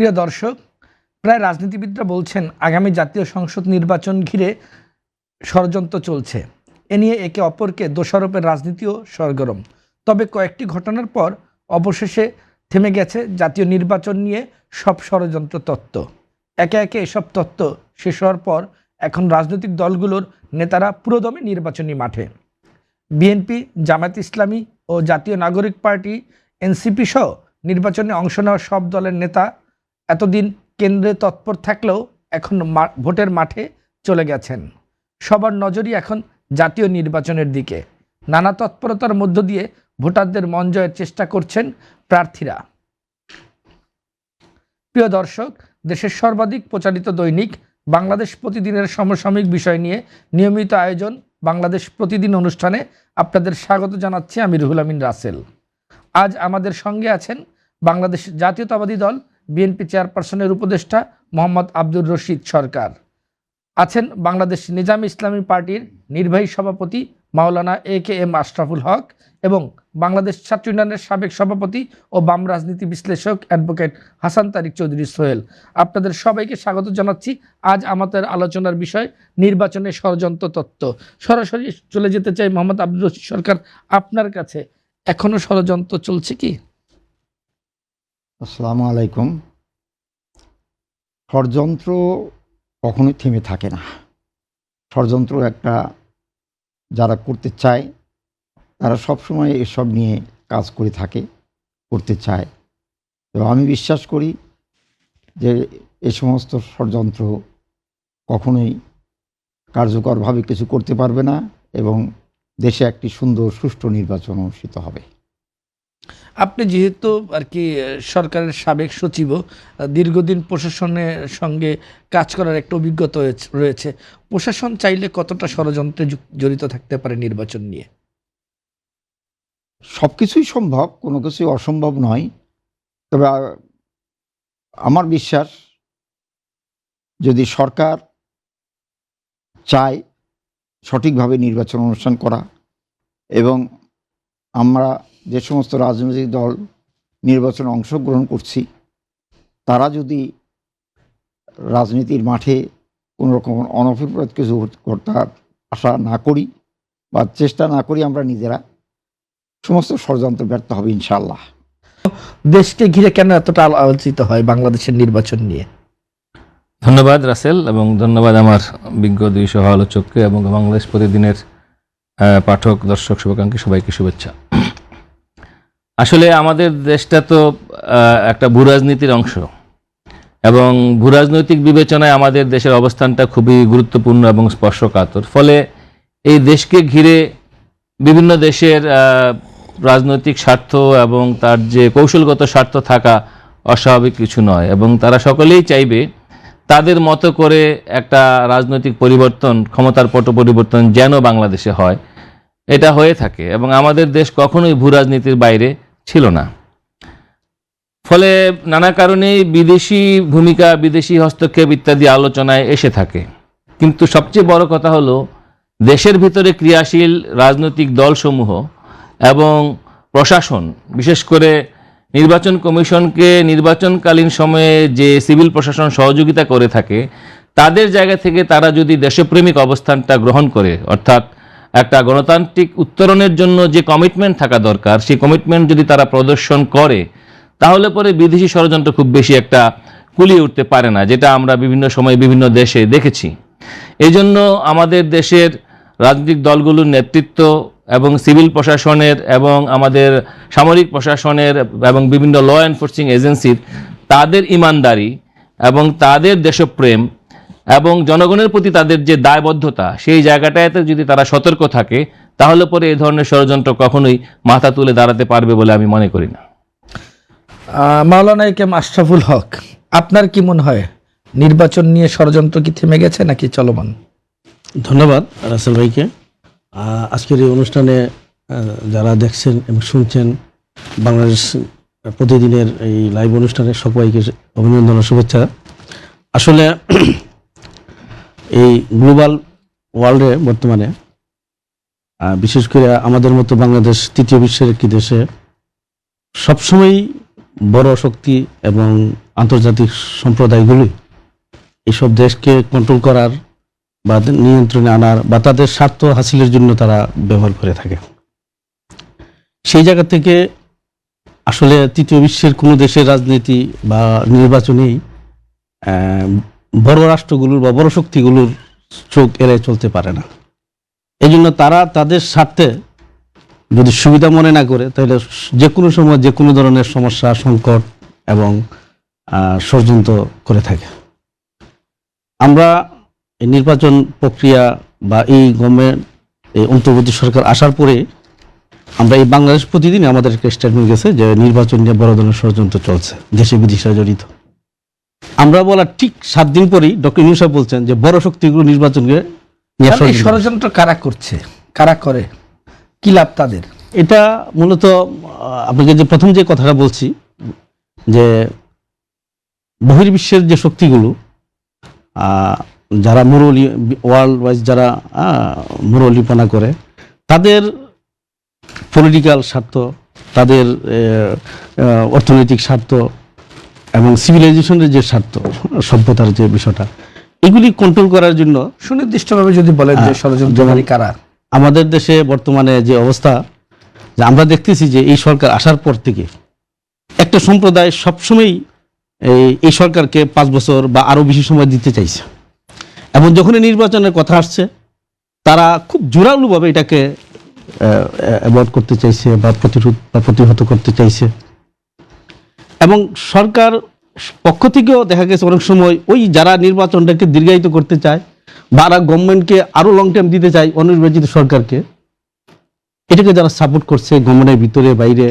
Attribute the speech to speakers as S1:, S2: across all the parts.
S1: প্রিয় দর্শক, প্রায় রাজনীতিবিদরা বলছেন আগামী জাতীয় সংসদ নির্বাচন ঘিরে ষড়যন্ত্র চলছে। এ নিয়ে একে অপরকে দোষারোপের রাজনীতিও সরগরম। তবে কয়েকটি ঘটনার পর অবশেষে থেমে গেছে জাতীয় নির্বাচন নিয়ে সব ষড়যন্ত্র তত্ত্ব। একে একে এসব তত্ত্ব শেষ হওয়ার পর এখন রাজনৈতিক দলগুলোর নেতারা পুরোদমে নির্বাচনী মাঠে। বিএনপি, জামায়াত ইসলামী ও জাতীয় নাগরিক পার্টি এনসিপি সহ নির্বাচনে অংশ নেওয়া সব দলের নেতা এতদিন কেন্দ্রে তৎপর থাকলেও এখন ভোটের মাঠে চলে গেছেন। সবার নজরই এখন জাতীয় নির্বাচনের দিকে। নানা তৎপরতার মধ্য দিয়ে ভোটারদের মন জয়ের চেষ্টা করছেন প্রার্থীরা। প্রিয় দর্শক, দেশের সর্বাধিক প্রচারিত দৈনিক বাংলাদেশ প্রতিদিনের সমসাময়িক বিষয় নিয়ে নিয়মিত আয়োজন বাংলাদেশ প্রতিদিন অনুষ্ঠানে আপনাদের স্বাগত জানাচ্ছি আমি রুহুল আমিন রাসেল। আজ আমাদের সঙ্গে আছেন বাংলাদেশ জাতীয়তাবাদী দল বিএনপি চেয়ারপারসনের উপদেষ্টা মোহাম্মদ আব্দুর রশিদ সরকার, আছেন বাংলাদেশ নিজামী ইসলামী পার্টির নির্বাহী সভাপতি মাওলানা AKM আশরাফুল হক এবং বাংলাদেশ ছাত্র ইউনিয়নের সাবেক সভাপতি ও বাম রাজনীতি বিশ্লেষক অ্যাডভোকেট হাসান তারিক চৌধুরী সোহেল। আপনাদের সবাইকে স্বাগত জানাচ্ছি। আজ আমাদের আলোচনার বিষয় নির্বাচনের ষড়যন্ত্র তত্ত্ব। সরাসরি চলে যেতে চাই মোহাম্মদ আব্দুর রশিদ সরকার, আপনার কাছে এখনো ষড়যন্ত্র চলছে কি?
S2: আসসালামু আলাইকুম। ষড়যন্ত্র কখনোই থেমে থাকে না। ষড়যন্ত্র একটা যারা করতে চায় তারা সবসময় এসব নিয়ে কাজ করে থাকে, করতে চায়। তো আমি বিশ্বাস করি যে এই সমস্ত ষড়যন্ত্র কখনোই কার্যকরভাবে কিছু করতে পারবে না এবং দেশে একটি সুন্দর সুষ্ঠু নির্বাচন অনুষ্ঠিত হবে।
S1: আপনি যেহেতু আর কি সরকারের সাবেক সচিবও, দীর্ঘদিন প্রশাসনের সঙ্গে কাজ করার একটা অভিজ্ঞতা রয়েছে, প্রশাসন চাইলে কতটা ষড়যন্ত্রে জড়িত থাকতে পারে নির্বাচন নিয়ে?
S2: সব কিছুই সম্ভব, কোনো কিছুই অসম্ভব নয়। তবে আমার বিশ্বাস যদি সরকার চায় সঠিকভাবে নির্বাচন অনুষ্ঠান করা এবং আমরা যে সমস্ত রাজনৈতিক দল নির্বাচনে অংশগ্রহণ করছি তারা যদি রাজনীতির মাঠে কোনো রকম অনভিপ্রেত কিছু করার আশা না করি বা চেষ্টা না করি, আমরা নিজেরা সমস্ত ষড়যন্ত্র ব্যর্থ হবে ইনশাআল্লাহ।
S1: দেশকে ঘিরে কেন এতটা আলোচিত হয় বাংলাদেশের নির্বাচন নিয়ে?
S3: ধন্যবাদ রাসেল, এবং ধন্যবাদ আমার বিজ্ঞ দুই সহ আলোচককে এবং বাংলাদেশ প্রতিদিনের পাঠক, দর্শক, শুভাকাঙ্ক্ষী সবাইকে শুভেচ্ছা। আসলে আমাদের দেশটা তো একটা ভূরাজনীতির অংশ এবং ভূরাজনৈতিক বিবেচনায় আমাদের দেশের অবস্থানটা খুবই গুরুত্বপূর্ণ এবং স্পর্শকাতর। ফলে এই দেশকে ঘিরে বিভিন্ন দেশের রাজনৈতিক স্বার্থ এবং তার যে কৌশলগত স্বার্থ থাকা অস্বাভাবিক কিছু নয়, এবং তারা সকলেই চাইবে তাদের মতো করে একটা রাজনৈতিক পরিবর্তন, ক্ষমতার পট পরিবর্তন যেন বাংলাদেশে হয়। এটা হয়ে থাকে এবং আমাদের দেশ কখনোই ভূরাজনীতির বাইরে ছিল না। ফলে নানা কারণেই বিদেশি ভূমিকা, বিদেশি হস্তক্ষেপ ইত্যাদি আলোচনায় এসে থাকে। কিন্তু সবচেয়ে বড় কথা হলো দেশের ভিতরে ক্রিয়াশীল রাজনৈতিক দলসমূহ এবং প্রশাসন, বিশেষ করে নির্বাচন কমিশনকে নির্বাচনকালীন সময়ে যে সিভিল প্রশাসন সহযোগিতা করে থাকে, তাদের জায়গা থেকে তারা যদি দেশপ্রেমিক অবস্থানটা গ্রহণ করে, অর্থাৎ একটা গণতান্ত্রিক উত্তরণের জন্য যে কমিটমেন্ট থাকা দরকার সেই কমিটমেন্ট যদি তারা প্রদর্শন করে, তাহলে পরে বিদেশি ষড়যন্ত্র খুব বেশি একটা কুলিয়ে উঠতে পারে না, যেটা আমরা বিভিন্ন সময় বিভিন্ন দেশে দেখেছি। এই জন্য আমাদের দেশের রাজনৈতিক দলগুলোর নেতৃত্ব এবং সিভিল প্রশাসনের এবং আমাদের সামরিক প্রশাসনের এবং বিভিন্ন ল এনফোর্সিং এজেন্সির তাদের ইমানদারি এবং তাদের দেশপ্রেম এবং জনগণের প্রতি তাদের যে দায়বদ্ধতা, সেই জায়গাটাতে যদি তারা সতর্ক থাকে, তাহলে পরে এই ধরনের ষড়যন্ত্র কখনোই মাথা তুলে দাঁড়াতে পারবে বলে আমি মনে করি না।
S1: মাওলানা AKM আশরাফুল হক, আপনার কি মনে হয় নির্বাচন নিয়ে ষড়যন্ত্র কি থেমে গেছে নাকি চলমান?
S4: ধন্যবাদ রাসেল ভাইকে। আজকের এই অনুষ্ঠানে যারা দেখছেন এবং শুনছেন বাংলাদেশ প্রতিদিনের এই লাইভ অনুষ্ঠানে সবাইকে অভিনন্দন ও শুভেচ্ছা। আসলে এই গ্লোবাল ওয়ার্ল্ডে বর্তমানে বিশেষ করে আমাদের মতো বাংলাদেশ তৃতীয় বিশ্বের একটি দেশে সবসময়ই বড় শক্তি এবং আন্তর্জাতিক সম্প্রদায়গুলি এইসব দেশকে কন্ট্রোল করার বা নিয়ন্ত্রণে আনার বা তাদের স্বার্থ হাসিলের জন্য তারা ব্যবহার করে থাকে। সেই জায়গা থেকে আসলে তৃতীয় বিশ্বের কোনো দেশের রাজনীতি বা নির্বাচনেই বড় রাষ্ট্রগুলোর বা বড় শক্তিগুলোর চোখ এড়িয়ে চলতে পারে না। এই জন্য তারা তাদের স্বার্থে যদি সুবিধা মনে না করে তাহলে যে কোনো সময় যে কোনো ধরনের সমস্যা, সংকট এবং ষড়যন্ত্র করে থাকে। আমরা এই নির্বাচন প্রক্রিয়া বা এই গভর্নমেন্ট, এই অন্তর্বর্তী সরকার আসার পরে আমরা এই বাংলাদেশ প্রতিদিন আমাদের একটা স্টেটমেন্ট গেছে যে নির্বাচন নিয়ে বড় ধরনের ষড়যন্ত্র চলছে, দেশে বিদেশে জড়িত। আমরা বলার ঠিক 7 দিন পরেই ডক্টর ইউনূস সাহেব বলছেন যে বড় শক্তিগুলো নির্বাচনকে নিয়ে
S1: তাহলে এই ষড়যন্ত্র কারা করছে, কারা করে, কি লাভ তাদের?
S4: এটা মূলত আপনাকে যে প্রথম যে কথাটা বলছি যে বহির্বিশ্বের যে শক্তিগুলো যারা মুরলি ওয়ার্ল্ড ওয়াইজ যারা মুরলিপনা করে, তাদের পলিটিক্যাল স্বার্থ, তাদের অর্থনৈতিক স্বার্থ এবং সিভিলাইজেশনের যে স্বার্থ, সভ্যতার যে বিষয়টা, এগুলি কন্ট্রোল করার জন্য
S1: সুনির্দিষ্টভাবে যদি বলেন যে ষড়যন্ত্রকারী কারা?
S4: আমাদের দেশে বর্তমানে যে অবস্থা, যে আমরা দেখতেছি যে এই সরকার আসার পর থেকে একটা সম্প্রদায় সবসময়ই এই সরকারকে 5 বছর বা আরো বেশি সময় দিতে চাইছে, এবং যখনই নির্বাচনের কথা আসছে তারা খুব জোরালোভাবে এটাকে অ্যাভয়েড করতে চাইছে বা প্রতিহত করতে চাইছে। এবং সরকার পক্ষ থেকেও দেখা গেছে অনেক সময় ওই যারা নির্বাচনটাকে দীর্ঘায়িত করতে চায় বা গভর্নমেন্টকে আরো লং টাইম দিতে চায় অনির্বাচিত সরকারকে, এটাকে যারা সাপোর্ট করছে গভর্নমেন্টের ভিতরে বাইরে,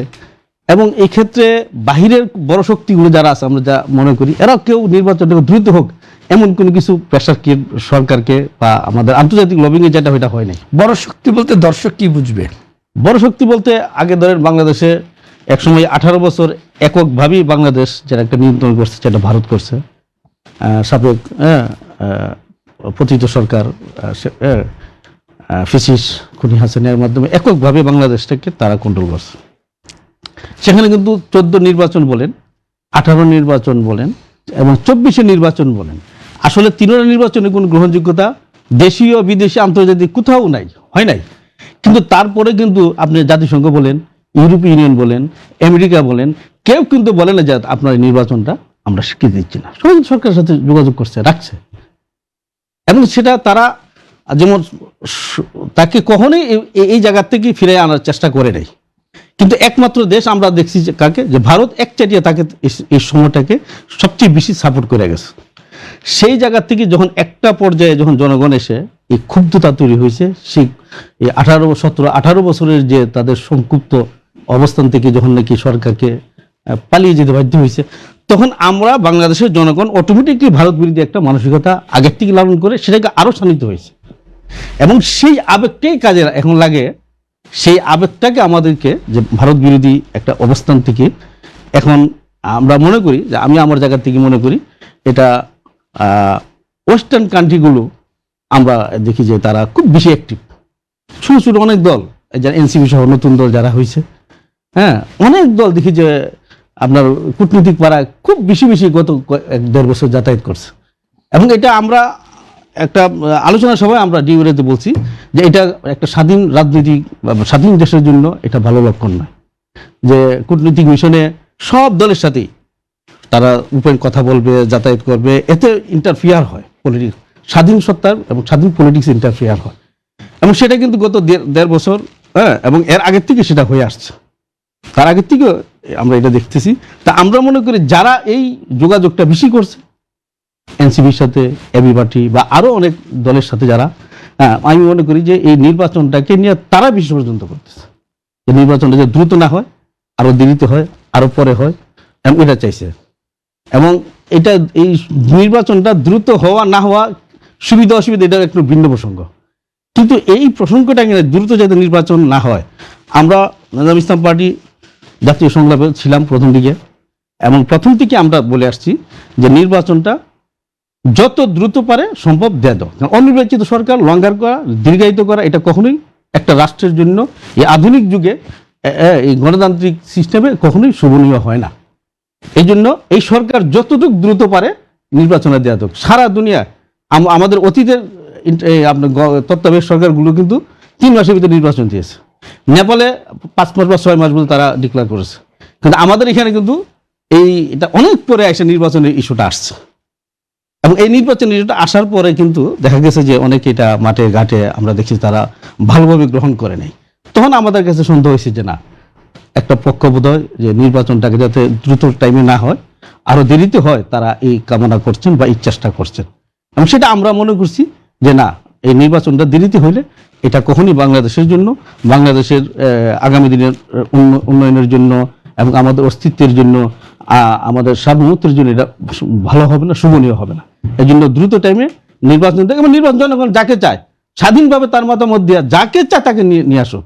S4: এবং এই ক্ষেত্রে বাহিরের বড় শক্তিগুলো যারা আছে আমরা যা মনে করি এরাও কেউ নির্বাচনটা দ্রুত হোক এমন কোনো কিছু প্রেশার কি সরকারকে বা আমাদের আন্তর্জাতিক লবিংয়ে যেটা ওইটা হয় নাই।
S1: বড় শক্তি বলতে দর্শক কি বুঝবে?
S4: বড় শক্তি বলতে আগে ধরেন বাংলাদেশে একসময় 18 বছর এককভাবেই বাংলাদেশ যেটা একটা নিয়ন্ত্রণ করছে, যেটা ভারত করছে, সাবেক পতিত সরকার ফিসিস খুনি হাসিনার মাধ্যমে এককভাবে বাংলাদেশটাকে তারা কন্ট্রোল করছে। সেখানে কিন্তু 14 নির্বাচন বলেন, 18 নির্বাচন বলেন এবং 24 নির্বাচন বলেন, আসলে 3টা নির্বাচনে কোনো গ্রহণযোগ্যতা দেশীয় বিদেশি আন্তর্জাতিক কোথাও নাই, হয় নাই। কিন্তু তারপরে কিন্তু আপনি জাতিসংঘ বলেন, ইউরোপীয় ইউনিয়ন বলেন, আমেরিকা বলেন, কেউ কিন্তু বলে না যে আপনার নির্বাচনটা আমরা স্বীকৃতি দিচ্ছি না। সবাই সরকারের সাথে যোগাযোগ করছে, রাখছে, এবং সেটা তারা যেমন তাকে কখনোই এই জায়গা থেকে ফিরে আনার চেষ্টা করে নাই। কিন্তু একমাত্র দেশ আমরা দেখছি যে কাকে, যে ভারত একচাটিয়া তাকে এই সময়টাকে সবচেয়ে বেশি সাপোর্ট করে গেছে। সেই জায়গা থেকে যখন একটা পর্যায়ে যখন জনগণ এসে এই ক্ষুব্ধতা তৈরি হয়েছে, সেই 18 বছরের যে তাদের সংক্ষুব্ধ অবস্থান থেকে যখন নাকি সরকারকে পালিয়ে যেতে বাধ্য হয়েছে, তখন আমরা বাংলাদেশের জনগণ অটোমেটিকলি ভারত বিরোধী একটা মানসিকতা আগের থেকে লালন করে সেটাকে আরো শানিত হয়েছে, এবং সেই আবেগটাই কাজে এখন লাগে। সেই আবেগটাকে আমাদেরকে যে ভারত বিরোধী একটা অবস্থান থেকে এখন আমরা মনে করি, যে আমি আমার জায়গা থেকে মনে করি এটা ওয়েস্টার্ন কান্ট্রিগুলো আমরা দেখি যে তারা খুব বেশি অ্যাক্টিভ। ছোটো ছোটো অনেক দল, যারা এনসিপি সহ নতুন দল যারা হয়েছে, হ্যাঁ, অনেক দল দেখি যে আপনার কূটনৈতিক পাড়ায় খুব বেশি গত 1-1.5 বছর যাতায়াত করছে। এবং এটা আমরা একটা আলোচনা সভায় আমরা ডিউরেতে বলছি যে এটা একটা স্বাধীন রাজনীতি বা স্বাধীন দেশের জন্য এটা ভালো লক্ষণ নয়, যে কূটনৈতিক মিশনে সব দলের সাথেই তারা ওপেন কথা বলবে, যাতায়াত করবে, এতে ইন্টারফিয়ার হয় পলিটিক্স, স্বাধীন সত্তার এবং স্বাধীন পলিটিক্স ইন্টারফিয়ার হয়। এবং সেটা কিন্তু গত 1.5 বছর, হ্যাঁ, এবং এর আগের থেকে সেটা হয়ে আসছে, তার আগের থেকে আমরা এটা দেখতেছি। তা আমরা মনে করি যারা এই যোগাযোগটা বেশি করছে এনসিপির সাথে, এবি পার্টি বা আরো অনেক দলের সাথে যারা, আমি মনে করি যে এই নির্বাচনটাকে নিয়ে তারা বেশি পর্যন্ত করতেছে, যে নির্বাচনটা যে দ্রুত না হয়, আরো দেরিতে হয়, আরো পরে হয়, এবং এটা চাইছে। এবং এটা এই নির্বাচনটা দ্রুত হওয়া না হওয়া, সুবিধা অসুবিধা, এটা একটু ভিন্ন প্রসঙ্গ। কিন্তু এই প্রসঙ্গটা দ্রুত যাতে নির্বাচন না হয়, আমরা নজরুল ইসলাম পার্টি জাতীয় সংলাপে ছিলাম প্রথম দিকে, এবং প্রথম থেকে আমরা বলে আসছি যে নির্বাচনটা যত দ্রুত পারে সম্ভব দেয়া দাও। অনির্বাচিত সরকার লঙ্ঘন করা, দীর্ঘায়িত করা, এটা কখনোই একটা রাষ্ট্রের জন্য এই আধুনিক যুগে এই গণতান্ত্রিক সিস্টেমে কখনোই শোভনীয় হয় না। এই জন্য এই সরকার যতটুকু দ্রুত পারে নির্বাচনে দেওয়া হোক। সারা দুনিয়া আমাদের অতীতের আপনার তত্ত্বাবধায়ক সরকারগুলো কিন্তু 3 মাসের ভিতরে নির্বাচন দিয়েছে। নেপালে 5 মাস বা 6 মাস বলে তারা ডিক্লেয়ার করেছে, কিন্তু আমাদের এখানে কিন্তু এটা অনেক পরে এসে নির্বাচনের ইস্যুটা আসছে। এবং এই নির্বাচনের ইস্যুটা আসার পরে কিন্তু দেখা গেছে যে অনেকে এটা মাঠে ঘাটে আমরা দেখছি তারা ভালোভাবে গ্রহণ করে নাই। তখন আমাদের কাছে সন্দেহ হয়েছে যে না, একটা পক্ষবোধয় যে নির্বাচনটাকে যাতে দ্রুত টাইমে না হয়, আরো দেরিতে হয়, তারা এই কামনা করছেন বা এই চেষ্টা করছেন। এবং সেটা আমরা মনে করছি যে না, এই নির্বাচনটা দেরিতে হইলে এটা কখনই বাংলাদেশের জন্য, বাংলাদেশের আগামী দিনের উন্নয়নের জন্য এবং আমাদের অস্তিত্বের জন্য, আমাদের সার্বভৌমত্বের জন্য এটা ভালো হবে না, শুভনীয় হবে না। এই জন্য দ্রুত টাইমে নির্বাচন থেকে, এবং নির্বাচন জনগণ যাকে চায় স্বাধীনভাবে তার মতামত দেওয়া, যাকে চায় তাকে নিয়ে আসো।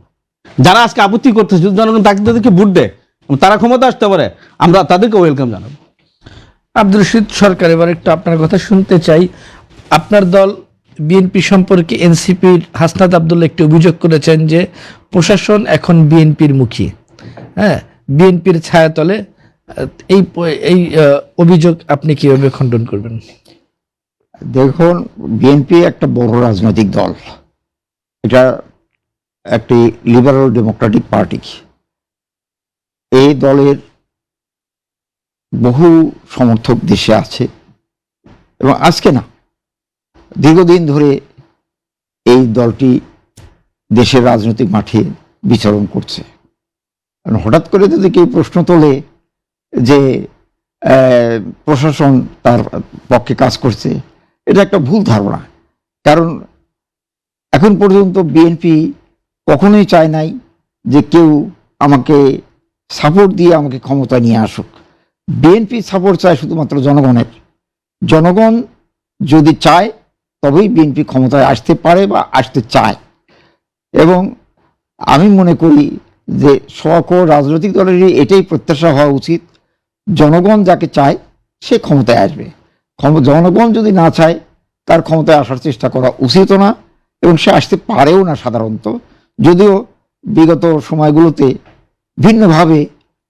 S4: যারা আজকে আপত্তি করতেছে জনগণ তাদেরকে ভোট দেয়, তারা ক্ষমতা আসতে পারে, আমরা তাদেরকে ওয়েলকাম জানাবো।
S1: আব্দুর রশিদ সরকার, এবার একটু আপনার কথা শুনতে চাই। আপনার দল বিএনপি সম্পর্কে এনসিপির হাসনাত আব্দুল্লাহ একটি অভিযোগ করেছেন যে প্রশাসন এখন বিএনপির মুখী, হ্যাঁ, বিএনপির ছায়াতলে। এই অভিযোগ আপনি কিভাবে খণ্ডন করবেন?
S2: দেখুন, বিএনপি একটা বড় রাজনৈতিক দল, এটা একটি লিবারাল ডেমোক্রেটিক পার্টি। এই দলের বহু সমর্থক দেশে আছে, এবং আজকে না, দীর্ঘদিন ধরে এই দলটি দেশের রাজনৈতিক মাঠে বিচরণ করছে। হঠাৎ করে যদি কেউ প্রশ্ন তোলে যে প্রশাসন তার পক্ষে কাজ করছে, এটা একটা ভুল ধারণা। কারণ এখন পর্যন্ত বিএনপি কখনোই চায় নাই যে কেউ আমাকে সাপোর্ট দিয়ে আমাকে ক্ষমতা নিয়ে আসুক। বিএনপি সাপোর্ট চায় শুধুমাত্র জনগণের। জনগণ যদি চায় তবেই বিএনপি ক্ষমতায় আসতে পারে বা আসতে চায়। এবং আমি মনে করি যে সকল রাজনৈতিক দলেরই এটাই প্রত্যাশা হওয়া উচিত, জনগণ যাকে চায় সে ক্ষমতায় আসবে। জনগণ যদি না চায় তার ক্ষমতায় আসার চেষ্টা করা উচিত না, এবং সে আসতে পারেও না সাধারণত। যদিও বিগত সময়গুলোতে ভিন্নভাবে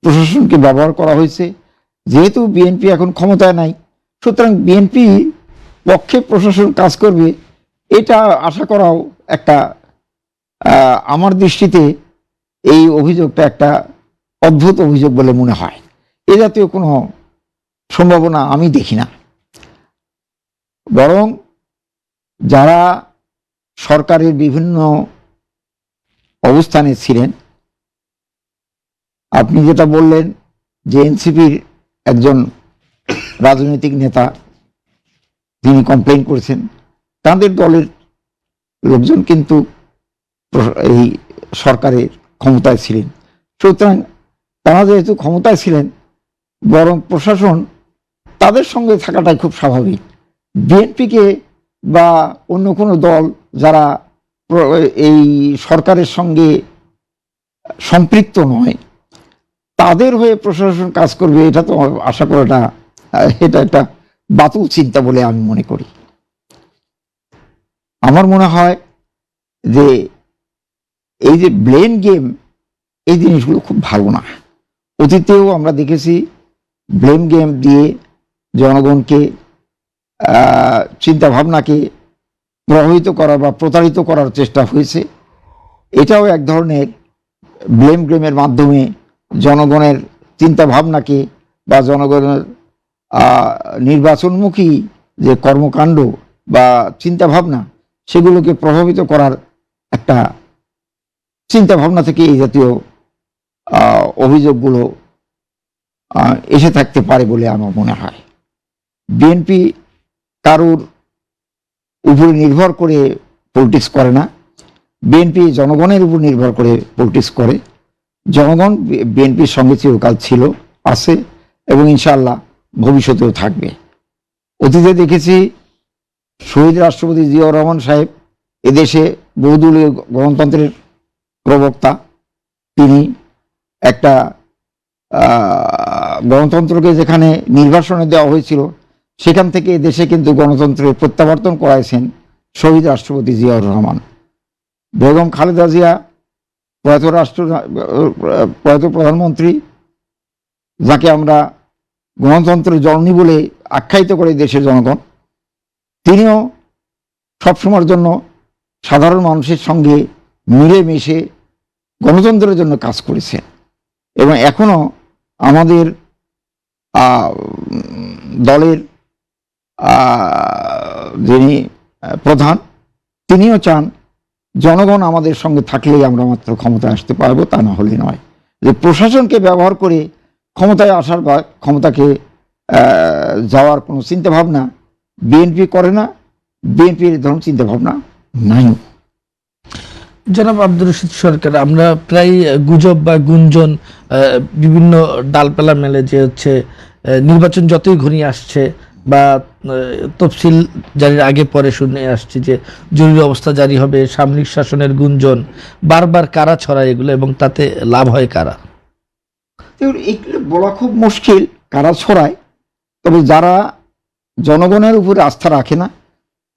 S2: প্রশাসনকে ব্যবহার করা হয়েছে। যেহেতু বিএনপি এখন ক্ষমতায় নাই, সুতরাং বিএনপি পক্ষে প্রশাসন কাজ করবে, এটা আশা করাও একটা, আমার দৃষ্টিতে এই অভিযোগটা একটা অদ্ভুত অভিযোগ বলে মনে হয়। এ জাতীয় কোনো সম্ভাবনা আমি দেখি না। বরং যারা সরকারের বিভিন্ন অবস্থানে ছিলেন, আপনি যেটা বললেন যে এনসিপির একজন রাজনৈতিক নেতা তিনি কমপ্লেইন করেছেন, তাদের দলের লোকজন কিন্তু এই সরকারের ক্ষমতায় ছিলেন। সুতরাং তারা যেহেতু ক্ষমতায় ছিলেন, বরং প্রশাসন তাদের সঙ্গে থাকাটাই খুব স্বাভাবিক। বিএনপিকে বা অন্য কোনো দল যারা এই সরকারের সঙ্গে সম্পৃক্ত নয়, তাদের হয়ে প্রশাসন কাজ করবে, এটা তো আশা করাটা, এটা একটা বাতুল চিন্তা বলে আমি মনে করি। আমার মনে হয় যে এই যে ব্লেম গেম, এই জিনিসগুলো খুব ভালো না। অতীতেও আমরা দেখেছি ব্লেম গেম দিয়ে জনগণকে চিন্তা ভাবনাকে প্রভাবিত করা বা প্রতারিত করার চেষ্টা হয়েছে। এটাও এক ধরনের ব্লেম গেমের মাধ্যমে জনগণের চিন্তা ভাবনাকে বা জনগণের নির্বাচনমুখী যে কর্মকাণ্ড বা চিন্তা ভাবনা, সেগুলোকে প্রভাবিত করার একটা চিন্তা ভাবনা থেকে এই জাতীয় অভিযোগগুলো এসে থাকতে পারে বলে আমার মনে হয়। বিএনপি কারুর উপরে নির্ভর করে পলিটিক্স করে না, বিএনপি জনগণের উপর নির্ভর করে পলিটিক্স করে। জনগণ বিএনপির সঙ্গে চিরকাল ছিল, আছে, এবং ইনশাআল্লাহ ভবিষ্যতেও থাকবে। অতীতে দেখেছি শহীদ রাষ্ট্রপতি জিয়াউর রহমান সাহেব এদেশে বহুদলীয় গণতন্ত্রের প্রবক্তা। তিনি একটা গণতন্ত্রকে যেখানে নির্বাসনে দেওয়া হয়েছিল, সেখান থেকে দেশে কিন্তু গণতন্ত্রের প্রত্যাবর্তন করাইছেন শহীদ রাষ্ট্রপতি জিয়াউর রহমান। বেগম খালেদা জিয়া প্রয়াত প্রধানমন্ত্রী, যাকে আমরা গণতন্ত্রের জননী বলে আখ্যায়িত করে দেশের জনগণ, তিনিও সবসময়ের জন্য সাধারণ মানুষের সঙ্গে মিলেমিশে গণতন্ত্রের জন্য কাজ করেছেন এবং এখনো আমাদের দলের যিনি প্রধান, তিনিও চান জনগণ আমাদের সঙ্গে থাকলেই আমরা মাত্র ক্ষমতায় আসতে পারবো, তা না হলে নয়। যে প্রশাসনকে ব্যবহার করে ক্ষমতায় আসার বা ক্ষমতাকে যাওয়ার কোনো চিন্তাভাবনা বিএনপি করে না, বিএনপির ধরুন চিন্তাভাবনা নাই।
S1: জনাব আব্দুর রশিদ সরকার, আমরা প্রায় গুজব বা গুঞ্জন বিভিন্ন ডালপালা মেলে যে হচ্ছে নির্বাচন যতই ঘনিয়ে আসছে বা তফসিল জারির আগে পরে শুনে আসছি যে জরুরি অবস্থা জারি হবে, সামরিক শাসনের গুঞ্জন, বারবার কারা ছড়ায় এগুলো এবং তাতে লাভ হয় কারা?
S2: এগুলো বলা খুব মুশকিল কারা ছড়ায়, তবে যারা জনগণের উপরে আস্থা রাখে না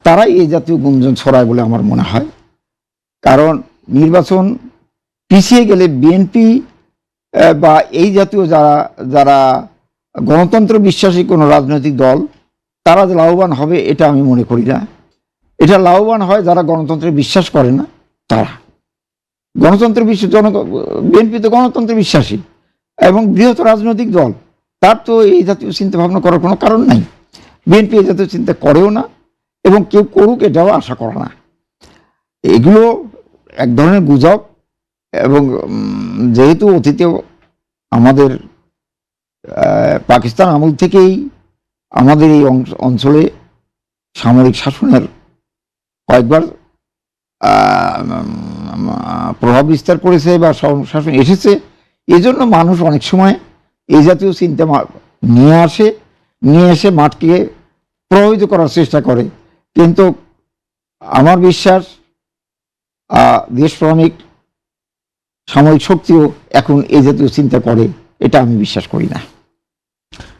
S2: তারাই এই জাতীয় গুঞ্জন ছড়ায় বলে আমার মনে হয়। কারণ নির্বাচন পিছিয়ে গেলে বিএনপি বা এই জাতীয় যারা গণতন্ত্র বিশ্বাসী কোনো রাজনৈতিক দল তারা যে লাভবান হবে এটা আমি মনে করি না। এটা লাভবান হয় যারা গণতন্ত্রে বিশ্বাস করে না তারা। গণতন্ত্র বিশ্বাস বিএনপি তো গণতন্ত্রে বিশ্বাসী এবং বৃহৎ রাজনৈতিক দল, তার তো এই জাতীয় চিন্তা ভাবনা করার কোনো কারণ নাই। বিএনপি এই জাতীয় চিন্তা করেও না এবং কেউ করুক এটাও আশা করে না। এগুলো এক ধরনের গুজব এবং যেহেতু অতীতে আমাদের পাকিস্তান আমল থেকেই আমাদের এই অঞ্চলে সামরিক শাসনের কয়েকবার প্রভাব বিস্তার করেছে বা শাসন এসেছে, এজন্য মানুষ অনেক সময় এই জাতীয় চিন্তা নিয়ে এসে মাঠকে প্রভাবিত করার চেষ্টা করে। কিন্তু আমার বিশ্বাস দেশপ্রেমিক সামরিক শক্তিও এখন এই জাতীয় চিন্তা করে, এটা আমি বিশ্বাস করি না।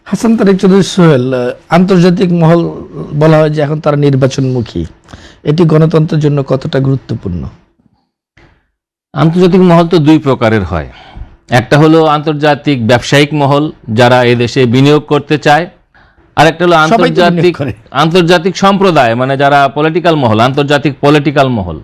S1: হাসান তারেক চৌধুরী সোহেল, আন্তর্জাতিক মহল বলা হয় যে এখন তারা নির্বাচনমুখী, এটি গণতন্ত্রের জন্য কতটা গুরুত্বপূর্ণ?
S3: আন্তর্জাতিক মহল তো দুই প্রকারের হয়। একটা হলো আন্তর্জাতিক ব্যবসায়িক মহল, যারা এদেশে বিনিয়োগ করতে চায়, আর একটা হলো আন্তর্জাতিক সম্প্রদায়, মানে যারা পলিটিক্যাল মহল, আন্তর্জাতিক পলিটিক্যাল মহল।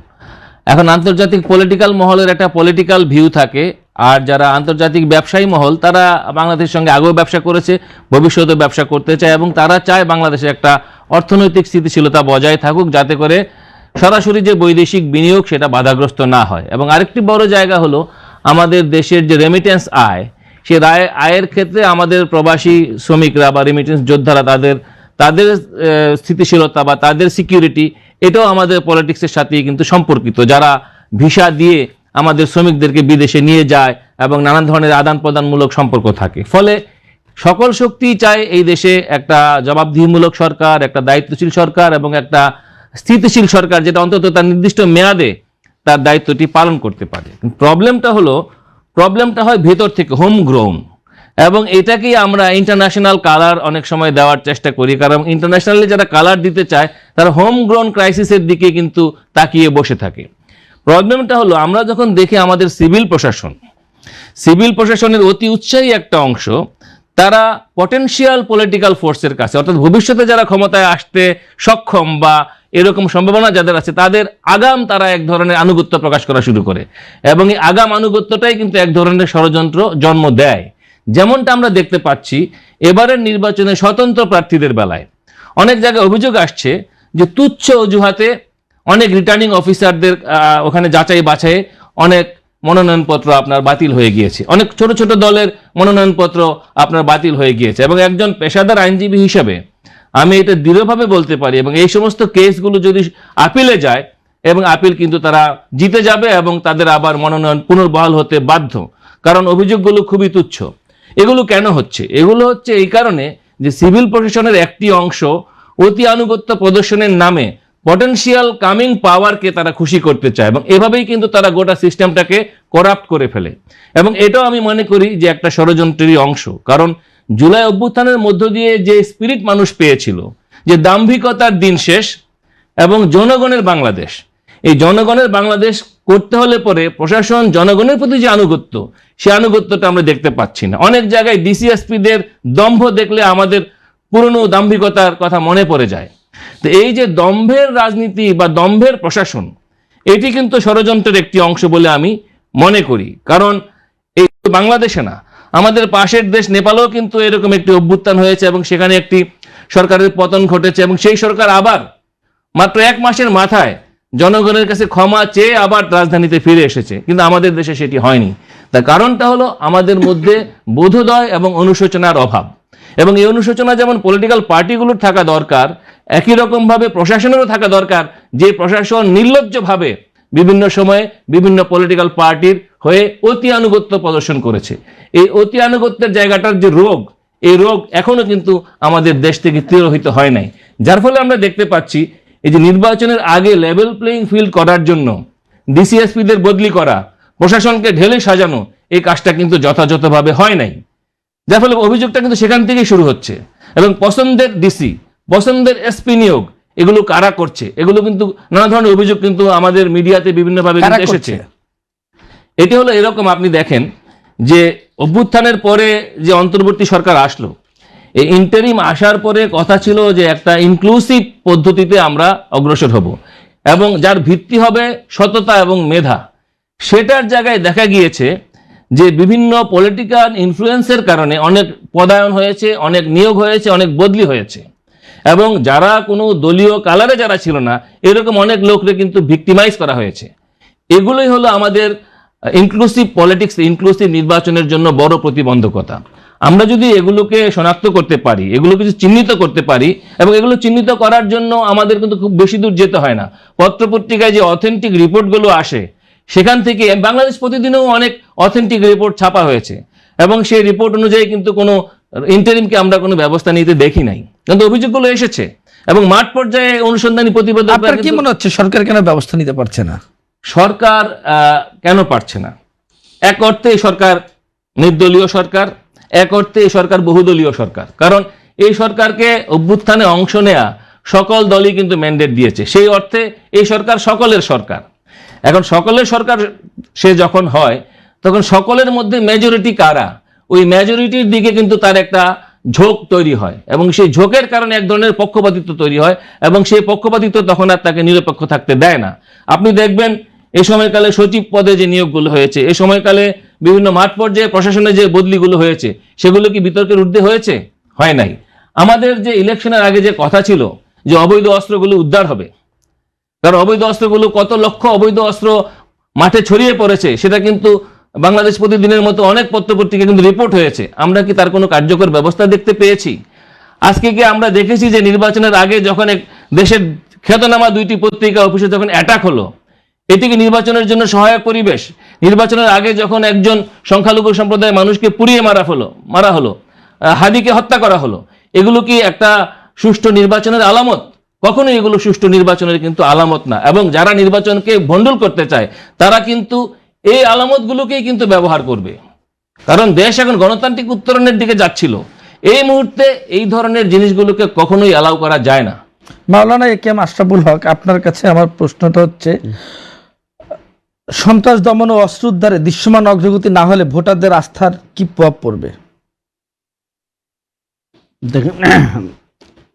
S3: এখন আন্তর্জাতিক পলিটিক্যাল মহলের একটা পলিটিক্যাল ভিউ থাকে, আর যারা আন্তর্জাতিক ব্যবসায়ী মহল তারা বাংলাদেশের সঙ্গে আগেও ব্যবসা করেছে, ভবিষ্যতে ব্যবসা করতে চায় এবং তারা চায় বাংলাদেশে একটা অর্থনৈতিক স্থিতিশীলতা বজায় থাকুক, যাতে করে সরাসরি যে বৈদেশিক বিনিয়োগ সেটা বাধাগ্রস্ত না হয়। এবং আরেকটি বড় জায়গা হলো আমাদের দেশের যে রেমিটেন্স আয়, সে আয়ের ক্ষেত্রে আমাদের প্রবাসী শ্রমিকরা বা রেমিটেন্স যোদ্ধারা তাদের স্থিতিশীলতা বা তাদের সিকিউরিটি, এটাও আমাদের পলিটিক্সের সাথে কিন্তু সম্পর্কিত। যারা ভিসা দিয়ে আমাদের শ্রমিকদেরকে বিদেশে নিয়ে যায় এবং নানান ধরনের আদান প্রদানমূলক সম্পর্ক থাকে, ফলে সকল শক্তি চায় এই দেশে একটা জবাবদিহিমূলক সরকার, একটা দায়িত্বশীল সরকার এবং একটা স্থিতিশীল সরকার, যেটা অন্তত তার নির্দিষ্ট মেয়াদে তার দায়িত্বটি পালন করতে পারে। প্রবলেমটা হয় ভেতর থেকে, হোম গ্রাউন্ড, এবং এটাকেই আমরা ইন্টারন্যাশনাল কালার অনেক সময় দেওয়ার চেষ্টা করি। কারণ ইন্টারন্যাশনালি যারা কালার দিতে চায় তারা হোম গ্রাউন্ড ক্রাইসিসের দিকে কিন্তু তাকিয়ে বসে থাকে। প্রবলেমটা হলো আমরা যখন দেখি আমাদের সিভিল প্রশাসনের অতি উৎসাহী একটা অংশ, তারা পটেনশিয়াল পলিটিক্যাল ফোর্সের কাছে, অর্থাৎ ভবিষ্যতে যারা ক্ষমতায় আসতে সক্ষম বা এরকম সম্ভাবনা যাদের আছে, তাদের আগাম তারা এক ধরনের আনুগত্য প্রকাশ করা শুরু করে এবং এই আগাম আনুগত্যটাই কিন্তু এক ধরনের ষড়যন্ত্র জন্ম দেয়। যেমনটা আমরা দেখতে পাচ্ছি এবারের নির্বাচনে স্বতন্ত্র প্রার্থীদের বেলায় অনেক জায়গায় অভিযোগ আসছে যে তুচ্ছ অজুহাতে অনেক রিটার্নিং অফিসারদের ওখানে যাচাই বাছাই অনেক মনোনয়নপত্র আপনার বাতিল হয়ে গিয়েছে, অনেক ছোট ছোট দলের মনোনয়নপত্র আপনার বাতিল হয়ে গিয়েছে। এবং একজন পেশাদার আইনজীবী হিসাবে আমি এটা দৃঢ়ভাবে বলতে পারি, এবং এই সমস্ত কেসগুলো যদি আপিলে যায় এবং আপিল কিন্তু তারা জিতে যাবে এবং তাদের আবার মনোনয়ন পুনর্বহাল হতে বাধ্য, কারণ অভিযোগগুলো খুবই তুচ্ছ। এগুলো কেন হচ্ছে? এগুলো হচ্ছে এই কারণে যে সিভিল প্রশাসনের একটি অংশ অতি আনুগত্য প্রদর্শনের নামে পটেনশিয়াল কামিং পাওয়ারকে তারা খুশি করতে চায় এবং এভাবেই কিন্তু তারা গোটা সিস্টেমটাকে করাপ্ট করে ফেলে। এবং এটাও আমি মনে করি যে একটা ষড়যন্ত্রেরই অংশ। কারণ জুলাই অভ্যুত্থানের মধ্য দিয়ে যে স্পিরিট মানুষ পেয়েছিল যে দাম্ভিকতার দিন শেষ এবং জনগণের বাংলাদেশ, এই জনগণের বাংলাদেশ করতে হলে পরে প্রশাসন জনগণের প্রতি যে আনুগত্য, সে আনুগত্যটা আমরা দেখতে পাচ্ছি না। অনেক জায়গায় ডিসিএসপিদের দম্ভ দেখলে আমাদের পুরনো দাম্ভিকতার কথা মনে পড়ে যায়। তো এই যে দম্ভের রাজনীতি বা দম্ভের প্রশাসন, এটি কিন্তু ষড়যন্ত্রের একটি অংশ বলে আমি মনে করি। কারণ এই বাংলাদেশে না, আমাদের পাশের দেশ নেপালেও কিন্তু এরকম একটি অভ্যুত্থান হয়েছে এবং সেখানে একটি সরকারের পতন ঘটেছে এবং সেই সরকার আবার মাত্র 1 মাসের মাথায় জনগণের কাছে ক্ষমা চেয়ে আবার রাজধানীতে ফিরে এসেছে, কিন্তু আমাদের দেশে সেটি হয়নি। তার কারণটা হলো আমাদের মধ্যে বোধোদয় এবং অনুশোচনার অভাব। এবং এই অনুশোচনা যেমন পলিটিক্যাল পার্টিগুলোর থাকা দরকার, একই রকমভাবে প্রশাসনেরও থাকা দরকার, যে প্রশাসন নির্লজ্জভাবে বিভিন্ন সময়ে বিভিন্ন পলিটিক্যাল পার্টির হয়ে অতি আনুগত্য প্রদর্শন করেছে। এই অতি আনুগত্যের জায়গাটার যে রোগ, এই রোগ এখনো কিন্তু আমাদের দেশ থেকে তিরোহিত হয় নাই। যার ফলে আমরা দেখতে পাচ্ছি এই যে নির্বাচনের আগে লেভেল প্লেইং ফিল্ড করার জন্য ডিসিএসপিদের বদলি করা, প্রশাসনকে ঢেলে সাজানো, এই কাজটা কিন্তু যথাযথভাবে হয় নাই। যার ফলে অভিযোগটা কিন্তু সেখান থেকেই শুরু হচ্ছে। এবং পছন্দের ডিসি, পছন্দের এসপি নিয়োগ, এগুলো কারা করছে, এগুলো কিন্তু নানা ধরনের অভিযোগ কিন্তু আমাদের মিডিয়াতে বিভিন্নভাবে
S1: কারা
S3: এসেছে।
S1: করছে?
S3: এটি হলো এরকম, আপনি দেখেন যে অভ্যুত্থানের পরে যে অন্তর্বর্তী সরকার আসলো, এই ইন্টারিম আসার পরে কথা ছিল যে একটা ইনক্লুসিভ পদ্ধতিতে আমরা অগ্রসর হব এবং যার ভিত্তি হবে সততা এবং মেধা। সেটার জায়গায় দেখা গিয়েছে যে বিভিন্ন পলিটিক্যাল ইনফ্লুয়েন্সের কারণে অনেক পদায়ন হয়েছে, অনেক নিয়োগ হয়েছে, অনেক বদলি হয়েছে এবং যারা কোনো দলীয় কালারে যারা ছিল না, এরকম অনেক লোককে কিন্তু ভিক্টিমাইজ করা হয়েছে। এগুলোই হলো আমাদের ইনক্লুসিভ পলিটিক্স, ইনক্লুসিভ নির্বাচনের জন্য বড় প্রতিবন্ধকতা। আমরা যদি এগুলোকে শনাক্ত করতে পারি, এগুলো কিছু চিহ্নিত করতে পারি, এবং এগুলো চিহ্নিত করার জন্য আমাদের কিন্তু খুব বেশি দূর যেতে হয় না। পত্রপত্রিকায় যে অথেন্টিক রিপোর্টগুলো আসে, সেখান থেকে বাংলাদেশ প্রতিদিনেও অনেক অথেন্টিক রিপোর্ট ছাপা হয়েছে এবং সেই রিপোর্ট অনুযায়ী কিন্তু কোনো ইন্টারিমকে আমরা কোনো ব্যবস্থা নিতে দেখি নাই, কিন্তু অভিযোগগুলো এসেছে এবং মাঠ পর্যায়ে অনুসন্ধানী প্রতিবেদন।
S1: আপনার কি মনে হচ্ছে সরকার কেন ব্যবস্থা নিতে পারছে না?
S3: সরকার কেন পারছে না? এক অর্থে এই সরকার নির্দলীয় সরকার, এক অর্থে এই সরকার বহুদলীয় সরকার। কারণ এই সরকারকে অভ্যুত্থানে অংশ নেয়া সকল দলই কিন্তু ম্যান্ডেট দিয়েছে, সেই অর্থে এই সরকার সকলের সরকার। এখন সকলের সরকার সে যখন হয়, তখন সকলের মধ্যে মেজরিটি কারা, ওই মেজরিটির দিকে কিন্তু তার একটা ঝোঁক তৈরি হয় এবং সেই ঝোঁকের কারণে এক ধরনের পক্ষপাতিত্ব তৈরি হয় এবং সেই পক্ষপাতিত্ব তখন আর তাকে নিরপেক্ষ থাকতে দেয় না। আপনি দেখবেন এই সময়কালে সচিব পদে যে নিয়োগগুলো হয়েছে, এই সময়কালে বিভিন্ন মাঠ পর্যায়ে প্রশাসনে যে বদলিগুলো হয়েছে, সেগুলো কি বিতর্কের ঊর্ধ্বে হয়েছে? হয় নাই। আমাদের যে ইলেকশনের আগে যে কথা ছিল যে অবৈধ অস্ত্রগুলো উদ্ধার হবে, কারণ অবৈধ অস্ত্রগুলো কত লক্ষ অবৈধ অস্ত্র মাঠে ছড়িয়ে পড়েছে, সেটা কিন্তু বাংলাদেশ প্রতিদিনের মতো অনেক পত্রপত্রিকা কিন্তু রিপোর্ট হয়েছে। আমরা কি তার কোনো কার্যকর ব্যবস্থা দেখতে পেয়েছি? আজকে কি আমরা দেখেছি যে নির্বাচনের আগে যখন এক দেশের খ্যাতনামা 2টি পত্রিকা অফিসে যখন অ্যাটাক হলো, এটি কি নির্বাচনের জন্য সহায়ক পরিবেশ? নির্বাচনের আগে যখন একজন সংখ্যালঘু সম্প্রদায়ের মানুষকে পুড়িয়ে মারা হলো, হাদিকে হত্যা করা হলো, এগুলো কি একটা সুষ্ঠু নির্বাচনের আলামত? কখনোই এগুলো সুষ্ঠু নির্বাচনের কিন্তু আলামত না। এবং যারা নির্বাচনকে ভণ্ডুল করতে চায়, তারা কিন্তু এই আলামতগুলোকেই কিন্তু ব্যবহার করবে। কারণ দেশ এখন গণতান্ত্রিক উত্তরণের দিকে যাচ্ছিল, এই মুহূর্তে এই ধরনের জিনিসগুলোকে কখনোই অ্যালাউ করা যায় না।
S1: মাওলানা এ.কে.এম. আশরাফুল হক, আপনার কাছে আমার প্রশ্নটা হচ্ছে, সন্ত্রাস দমন ও অস্ত্র উদ্ধারে দৃশ্যমান অগ্রগতি না হলে ভোটারদের আস্থার কি প্রভাব পড়বে?
S4: দেখেন,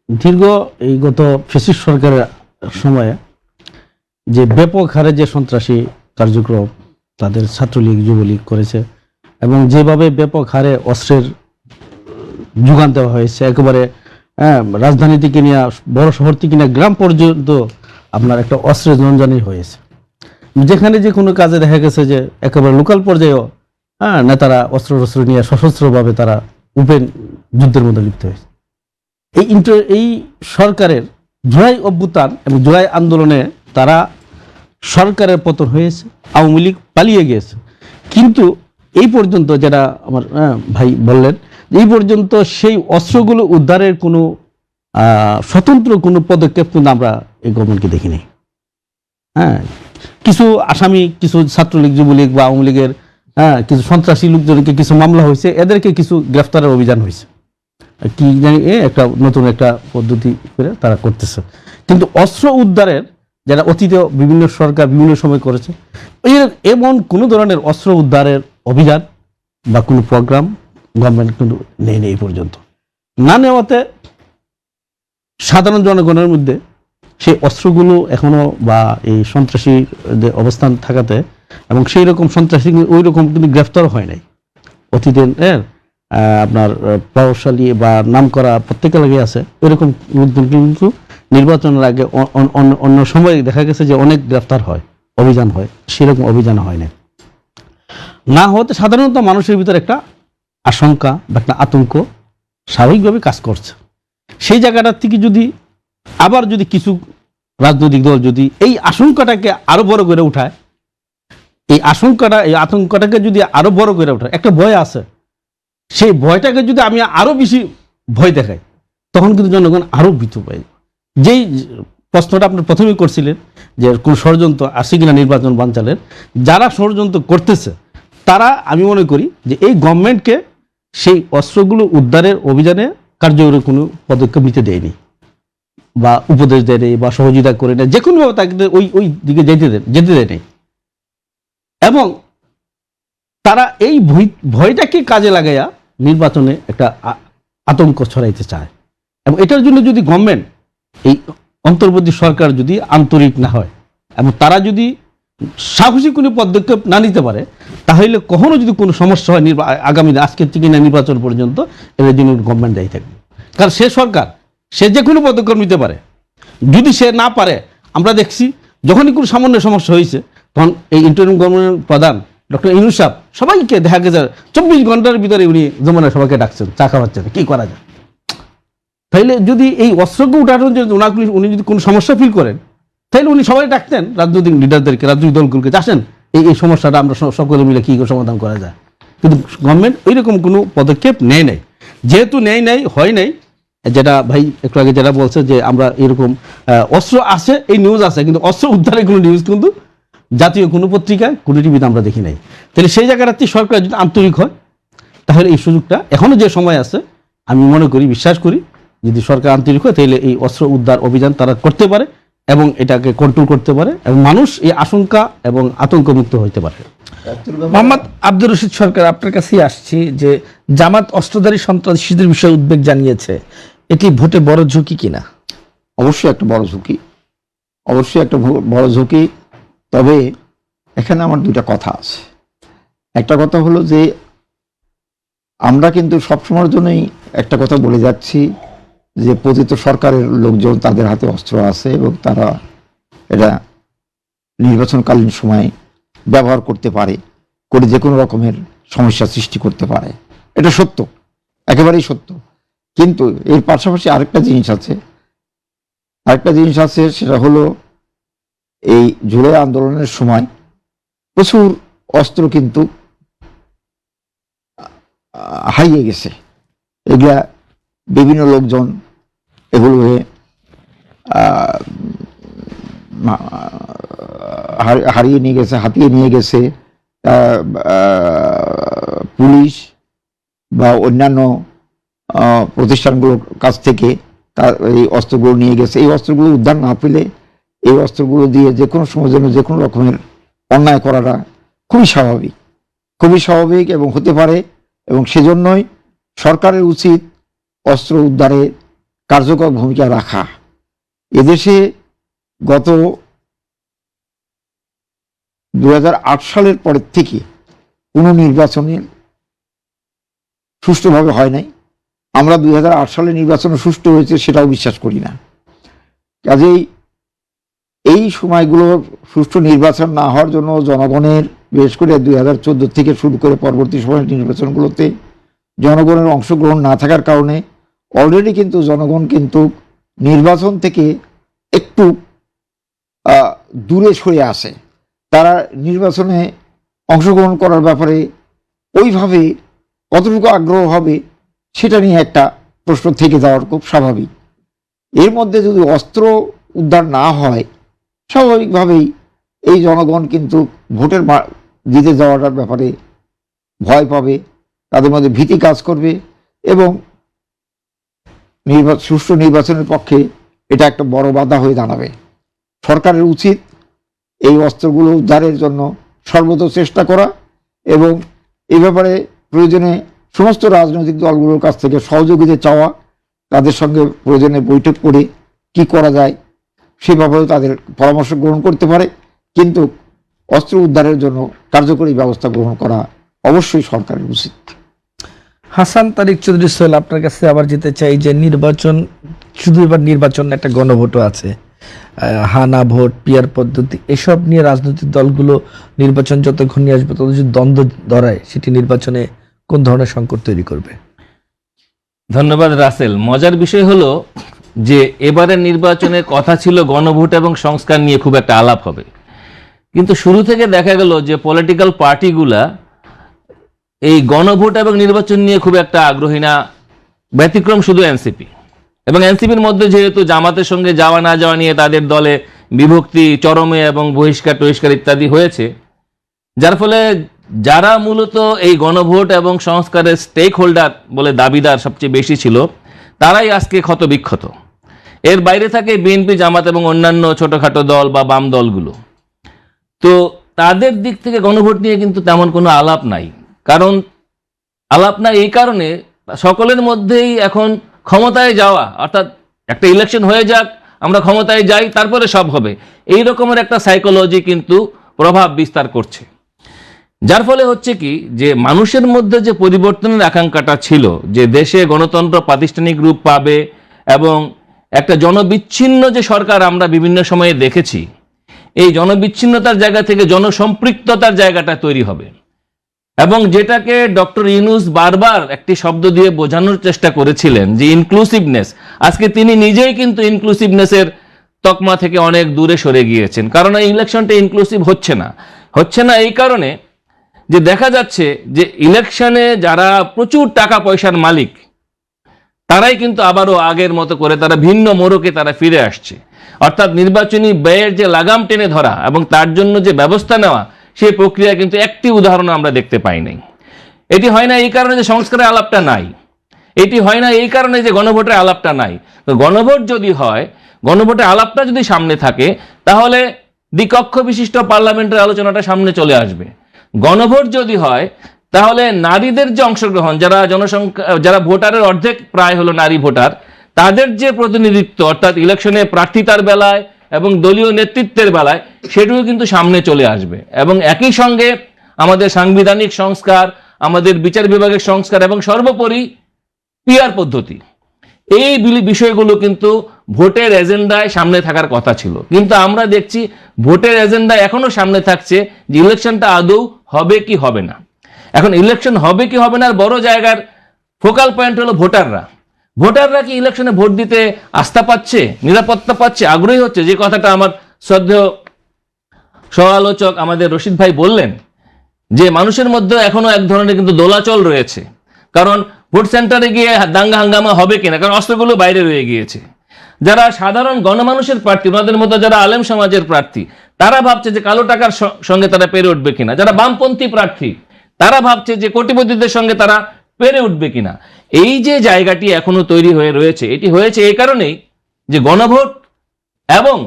S4: দীর্ঘ এই গত ফ্যাসিস্ট সরকারের সময়ে যে ব্যাপক হারে যে সন্ত্রাসী কার্যক্রম তাদের ছাত্রলীগ যুবলীগ করেছে এবং যেভাবে ব্যাপক হারে অস্ত্রের যোগান দেওয়া হয়েছে, একেবারে রাজধানী থেকে নিয়ে বড় শহর থেকে নিয়ে গ্রাম পর্যন্ত আপনার একটা অস্ত্রের জনজানি হয়েছে। যেখানে যে কোনো কাজে দেখা গেছে যে একেবারে লোকাল পর্যায়েও নেতারা অস্ত্র নিয়ে সশস্ত্রভাবে তারা ওপেন যুদ্ধের মধ্যে লিপ্ত হয়েছে। এই সরকারের জুলাই অভ্যুত্থান এবং জুলাই আন্দোলনে তারা সরকারের পতন হয়েছে, আওয়ামী লীগ পালিয়ে গিয়েছে। কিন্তু এই পর্যন্ত যেটা আমার ভাই বললেন, এই পর্যন্ত সেই অস্ত্রগুলো উদ্ধারের কোনো স্বতন্ত্র কোনো পদক্ষেপ কিন্তু আমরা এই গভর্নমেন্টকে দেখিনি। কিছু আসামি, কিছু ছাত্রলীগ যুবলীগ বা আওয়ামী লীগের কিছু সন্ত্রাসী লোকজনকে কিছু মামলা হয়েছে, এদেরকে কিছু গ্রেফতারের অভিযান হয়েছে, কি জানি একটা নতুন একটা পদ্ধতি করে তারা করতেছে। কিন্তু অস্ত্র উদ্ধারের যারা অতীতে বিভিন্ন সরকার বিভিন্ন সময় করেছে, এমন কোনো ধরনের অস্ত্র উদ্ধারের অভিযান বা কোনো প্রোগ্রাম গভর্নমেন্ট কিন্তু নেই এই পর্যন্ত। না নেওয়াতে সাধারণ জনগণের মধ্যে সেই অস্ত্রগুলো এখনো বা এই সন্ত্রাসী অবস্থান থাকাতে, এবং সেই রকম সন্ত্রাসী ওই রকম কিন্তু গ্রেফতার হয় নাই অতীতের আপনার প্রভাবশালী বা নাম করা প্রত্যেকে লাগে আছে ওইরকম লোকজন কিন্তু নির্বাচনের আগে অন্য সময় দেখা গেছে যে অনেক গ্রেফতার হয়, অভিযান হয়, সেরকম অভিযান হয় না। না হতে সাধারণত মানুষের ভিতরে একটা আশঙ্কা বা একটা আতঙ্ক স্বাভাবিকভাবে কাজ করছে। সেই জায়গাটার থেকে যদি আবার যদি কিছু রাজনৈতিক দল যদি এই আশঙ্কাটাকে আরো বড় করে উঠায়, এই আতঙ্কটাকে যদি আরো বড় করে উঠায়, একটা ভয় আছে, সেই ভয়টাকে যদি আমি আরো বেশি ভয় দেখাই তখন কিন্তু জনগণ আরো ভীত পায়। যেই প্রশ্নটা আপনি প্রথমেই করছিলেন যে কোন ষড়যন্ত্র আসে কিনা নির্বাচন বানচালের, যারা ষড়যন্ত্র করতেছে তারা আমি মনে করি যে এই গভর্নমেন্টকে সেই অস্ত্রগুলো উদ্ধারের অভিযানে কার্যকরী কোনো পদক্ষেপ নিতে দেয়নি বা উপদেশ দেয়নি বা সহযোগিতা করে নেয়, যে কোনোভাবে তাকে ওই দিকে যেতে দেয়নি। এবং তারা এই ভয়টাকে কাজে লাগাইয়া নির্বাচনে একটা আতঙ্ক ছড়াইতে চায়। এবং এটার জন্য যদি গভর্নমেন্ট এই অন্তর্বর্তী সরকার যদি আন্তরিক না হয় এবং তারা যদি সাহসী কোনো পদক্ষেপ না নিতে পারে, তাহলে কখনো যদি কোনো সমস্যা হয় আগামী আজকের থেকে না নির্বাচন পর্যন্ত, এর জন্য গভর্নমেন্ট দায়ী থাকবে। কারণ সে সরকার, সে যে কোনো পদক্ষেপ নিতে পারে। যদি সে না পারে, আমরা দেখছি যখনই কোনো সামান্য সমস্যা হয়েছে তখন এই ইন্টারিম গভর্নমেন্টের প্রধান ডক্টর ইউনূস সাহেব সবাইকে দেখা গেছে 24 ঘন্টার ভিতরে উনি জমানায় সবাইকে ডাকছেন, চা খাওয়াচ্ছেন, কি করা যায়। তাইলে যদি এই অস্ত্রকে উঠানোর জন্য উনি যদি কোনো সমস্যা ফিল করেন, তাহলে উনি সবাই ডাকতেন রাজনৈতিক লিডারদেরকে, রাজনৈতিক দলগুলোকে, আসেন এই সমস্যাটা আমরা সকলে মিলে কী করে সমাধান করা যায়। কিন্তু গভর্নমেন্ট ওইরকম কোনো পদক্ষেপ নেয় নাই। যেহেতু নেয় নাই, হয় নাই, যেটা ভাই একটু আগে যেটা বলছে যে আমরা এরকম অস্ত্র আছে, এই নিউজ আছে, কিন্তু অস্ত্র উদ্ধারের কোনো নিউজ কিন্তু জাতীয় কোনো পত্রিকায় কোনো টিভিতে আমরা দেখি নাই। তাহলে সেই জায়গাটাতে সরকার যদি আন্তরিক হয় তাহলে এই সুযোগটা এখনো যে সময় আছে, আমি মনে করি, বিশ্বাস করি, যদি সরকার আন্তরিক হয় তাহলে এই অস্ত্র উদ্ধার অভিযান তারা করতে পারে এবং এটাকে কন্ট্রোল করতে পারে এবং মানুষ এই আশঙ্কা এবং আতঙ্কমুক্ত হইতে পারে।
S1: মোহাম্মদ আব্দুর রশিদ সরকার, আপনার কাছেই আসছি যে জামাত অস্ত্রধারী সন্ত্রাসীদের বিষয়ে উদ্বেগ জানিয়েছে, এটি ভোটে বড় ঝুঁকি কিনা?
S2: অবশ্যই একটা বড় ঝুঁকি, অবশ্যই একটা বড় ঝুঁকি। তবে এখানে আমার দুইটা কথা আছে। একটা কথা হলো যে আমরা কিন্তু সবসময়ের জন্যই একটা কথা বলে যাচ্ছি যে পতিত সরকারের লোকজন তাদের হাতে অস্ত্র আছে এবং তারা এটা নির্বাচনকালীন সময়ে ব্যবহার করতে পারে, করে যে কোনো রকমের সমস্যা সৃষ্টি করতে পারে। এটা সত্য, একেবারেই সত্য। কিন্তু এর পাশাপাশি আরেকটা জিনিস আছে, সেটা হলো এই জুলাই আন্দোলনের সময় প্রচুর অস্ত্র কিন্তু হারিয়ে গেছে। এগুলা বিভিন্ন লোকজন এগুলোকে হারিয়ে নিয়ে গেছে, হাতিয়ে নিয়ে গেছে। পুলিশ বা অন্যান্য প্রতিষ্ঠানগুলোর কাছ থেকে এই অস্ত্রগুলো নিয়ে গেছে। এই অস্ত্রগুলো উদ্ধার না পেলে এই অস্ত্রগুলো দিয়ে যে কোনো সময় যেন যে কোনো রকমের অন্যায় করাটা খুবই স্বাভাবিক এবং হতে পারে। এবং সেজন্যই সরকারের উচিত অস্ত্র উদ্ধারে কার্যকর ভূমিকা রাখা। এদেশে গত 2008 সালের পরের থেকে কোনো নির্বাচনে সুষ্ঠুভাবে হয় নাই। আমরা 2008 সালে নির্বাচন সুষ্ঠু হয়েছে সেটাও বিশ্বাস করি না। কাজেই এই সময়গুলো সুষ্ঠু নির্বাচন না হওয়ার জন্য জনগণের, বিশেষ করে 2014 থেকে শুরু করে পরবর্তী সময়ের নির্বাচনগুলোতে জনগণের অংশগ্রহণ না থাকার কারণে অলরেডি কিন্তু জনগণ কিন্তু নির্বাচন থেকে একটু দূরে সরে আসে। তারা নির্বাচনে অংশগ্রহণ করার ব্যাপারে ওইভাবে কতটুকু আগ্রহ হবে সেটা নিয়ে একটা প্রশ্ন থেকে যাওয়ার খুব স্বাভাবিক। এর মধ্যে যদি অস্ত্র উদ্ধার না হয়, স্বাভাবিকভাবেই এই জনগণ কিন্তু ভোটের দিতে যাওয়াটার ব্যাপারে ভয় পাবে, তাদের মধ্যে ভীতি কাজ করবে এবং সুষ্ঠু নির্বাচনের পক্ষে এটা একটা বড় বাধা হয়ে দাঁড়াবে। সরকারের উচিত এই অস্ত্রগুলো উদ্ধারের জন্য সর্বত চেষ্টা করা এবং এই ব্যাপারে প্রয়োজনে সমস্ত রাজনৈতিক দলগুলোর কাছ থেকে সহযোগিতা চাওয়া, তাদের সঙ্গে প্রয়োজনে বৈঠক করে কি করা যায় সে ব্যাপারে তাদের পরামর্শ গ্রহণ করতে পারে, কিন্তু অস্ত্র উদ্ধারের জন্য কার্যকরী ব্যবস্থা গ্রহণ করা অবশ্যই সরকারের উচিত।
S1: হাসান তারিক চৌধুরী সোহেল, আপনার কাছে আবার যেতে চাই যে নির্বাচন, শুধু এবার নির্বাচন একটা গণভোটও আছে, হানা ভোট, পিয়ার পদ্ধতি, এসব নিয়ে রাজনৈতিক দলগুলো নির্বাচন যত ঘনিয়ে আসবে তত যদি দ্বন্দ্ব ধরায়, সেটি নির্বাচনে কোন ধরনের সংকট তৈরি করবে?
S3: ধন্যবাদ রাসেল। মজার বিষয় হলো যে এবারের নির্বাচনে কথা ছিল গণভোট এবং সংস্কার নিয়ে খুব একটা আলাপ হবে, কিন্তু শুরু থেকে দেখা গেল যে পলিটিক্যাল পার্টিগুলা এই গণভোট এবং নির্বাচন নিয়ে খুব একটা আগ্রহী না, ব্যতিক্রম শুধু এনসিপি। এবং এনসিপির মধ্যে যেহেতু জামাতের সঙ্গে যাওয়া না যাওয়া নিয়ে তাদের দলে বিভক্তি চরমে এবং বহিষ্কার টহিষ্কার ইত্যাদি হয়েছে, যার ফলে যারা মূলত এই গণভোট এবং সংস্কারের স্টেক হোল্ডার বলে দাবিদার সবচেয়ে বেশি ছিল, তারাই আজকে ক্ষতবিক্ষত। এর বাইরে থাকে বিএনপি, জামাত এবং অন্যান্য ছোটখাটো দল বা বাম দলগুলো। তো তাদের দিক থেকে গণভোট নিয়ে কিন্তু তেমন কোনো আলাপ নাই। কারণ আলাপ নাই এই কারণে সকলের মধ্যেই এখন ক্ষমতায় যাওয়া, অর্থাৎ একটা ইলেকশন হয়ে যাক, আমরা ক্ষমতায় যাই, তারপরে সব হবে, এই রকমের একটা সাইকোলজি কিন্তু প্রভাব বিস্তার করছে। যার ফলে হচ্ছে কি যে মানুষের মধ্যে যে পরিবর্তনের আকাঙ্ক্ষাটা ছিল, যে দেশে গণতন্ত্র প্রাতিষ্ঠানিক রূপ পাবে এবং একটা জনবিচ্ছিন্ন যে সরকার আমরা বিভিন্ন সময়ে দেখেছি, এই জনবিচ্ছিন্নতার জায়গা থেকে জনসম্পৃক্ততার জায়গাটা তৈরি হবে। এবং যেটাকে ডক্টর ইউনূস বারবার একটি শব্দ দিয়ে বোঝানোর চেষ্টা করেছিলেন যে ইনক্লুসিভনেস, আজকে তিনি নিজেই কিন্তু ইনক্লুসিভনেসের তকমা থেকে অনেক দূরে সরে গিয়েছেন। কারণ এই ইলেকশনটা ইনক্লুসিভ হচ্ছে না এই কারণে যে দেখা যাচ্ছে যে ইলেকশনে যারা প্রচুর টাকা পয়সার মালিক, তারাই কিন্তু আবারও আগের মতো করে তারা ভিন্ন মোড়কে তারা ফিরে আসছে। অর্থাৎ নির্বাচনী ব্যয়ের যে লাগাম টেনে ধরা এবং তার জন্য যে ব্যবস্থা নেওয়া, সেই প্রক্রিয়া কিন্তু একটি উদাহরণ আমরা দেখতে পাই নাই। এটি হয় না এই কারণে যে সংস্কারের আলাপটা নাই, এটি হয় না এই কারণে যে গণভোটের আলাপটা নাই। তো গণভোট যদি হয়, গণভোটের আলাপটা যদি সামনে থাকে, তাহলে দ্বিকক্ষ বিশিষ্ট পার্লামেন্টের আলোচনাটা সামনে চলে আসবে। গণভোট যদি হয়, তাহলে নারীদের যে অংশগ্রহণ, যারা ভোটারের অর্ধেক প্রায় হলো নারী ভোটার, তাদের যে প্রতিনিধিত্ব, অর্থাৎ ইলেকশনে প্রার্থিতার বেলায় এবং দলীয় নেতৃত্বের বেলায়, সেটিও কিন্তু সামনে চলে আসবে। এবং একই সঙ্গে আমাদের সাংবিধানিক সংস্কার, আমাদের বিচার বিভাগের সংস্কার এবং সর্বোপরি পিয়ার পদ্ধতি, এই বিষয়গুলো কিন্তু ভোটের এজেন্ডায় সামনে থাকার কথা ছিল। কিন্তু আমরা দেখছি ভোটের এজেন্ডায় এখনো সামনে থাকছে যে ইলেকশনটা আদৌ হবে কি হবে না। এখন ইলেকশন হবে কি হবে না বড় জায়গার ফোকাল পয়েন্ট হলো ভোটাররা কি ইলেকশনে ভোট দিতে আস্থা পাচ্ছে, নিরাপত্তা পাচ্ছে, আগ্রহী হচ্ছে? যে কথাটা আমার শ্রদ্ধেয় সহ-আলোচক আমাদের রশিদ ভাই বললেন, যে মানুষের মধ্যে এখনো এক ধরনের কিন্তু দোলাচল রয়েছে। কারণ ভোট সেন্টারে গিয়ে দাঙ্গা হাঙ্গামা হবে কিনা, কারণ অস্ত্রগুলো বাইরে রয়ে গিয়েছে। যারা সাধারণ গণমানুষের প্রার্থী, ওনাদের মতো যারা আলেম সমাজের প্রার্থী, তারা ভাবছে যে কালো টাকার সঙ্গে তারা পেরে উঠবে কিনা। যারা বামপন্থী প্রার্থী, তারা ভাবছে যে কোটিপতিদের সঙ্গে তারা পেরে উঠবে কিনা। এই যে জায়গাটি এখনো তৈরি হয়ে রয়েছে, এটি হয়েছে এই কারণেই যে গণভোট এবং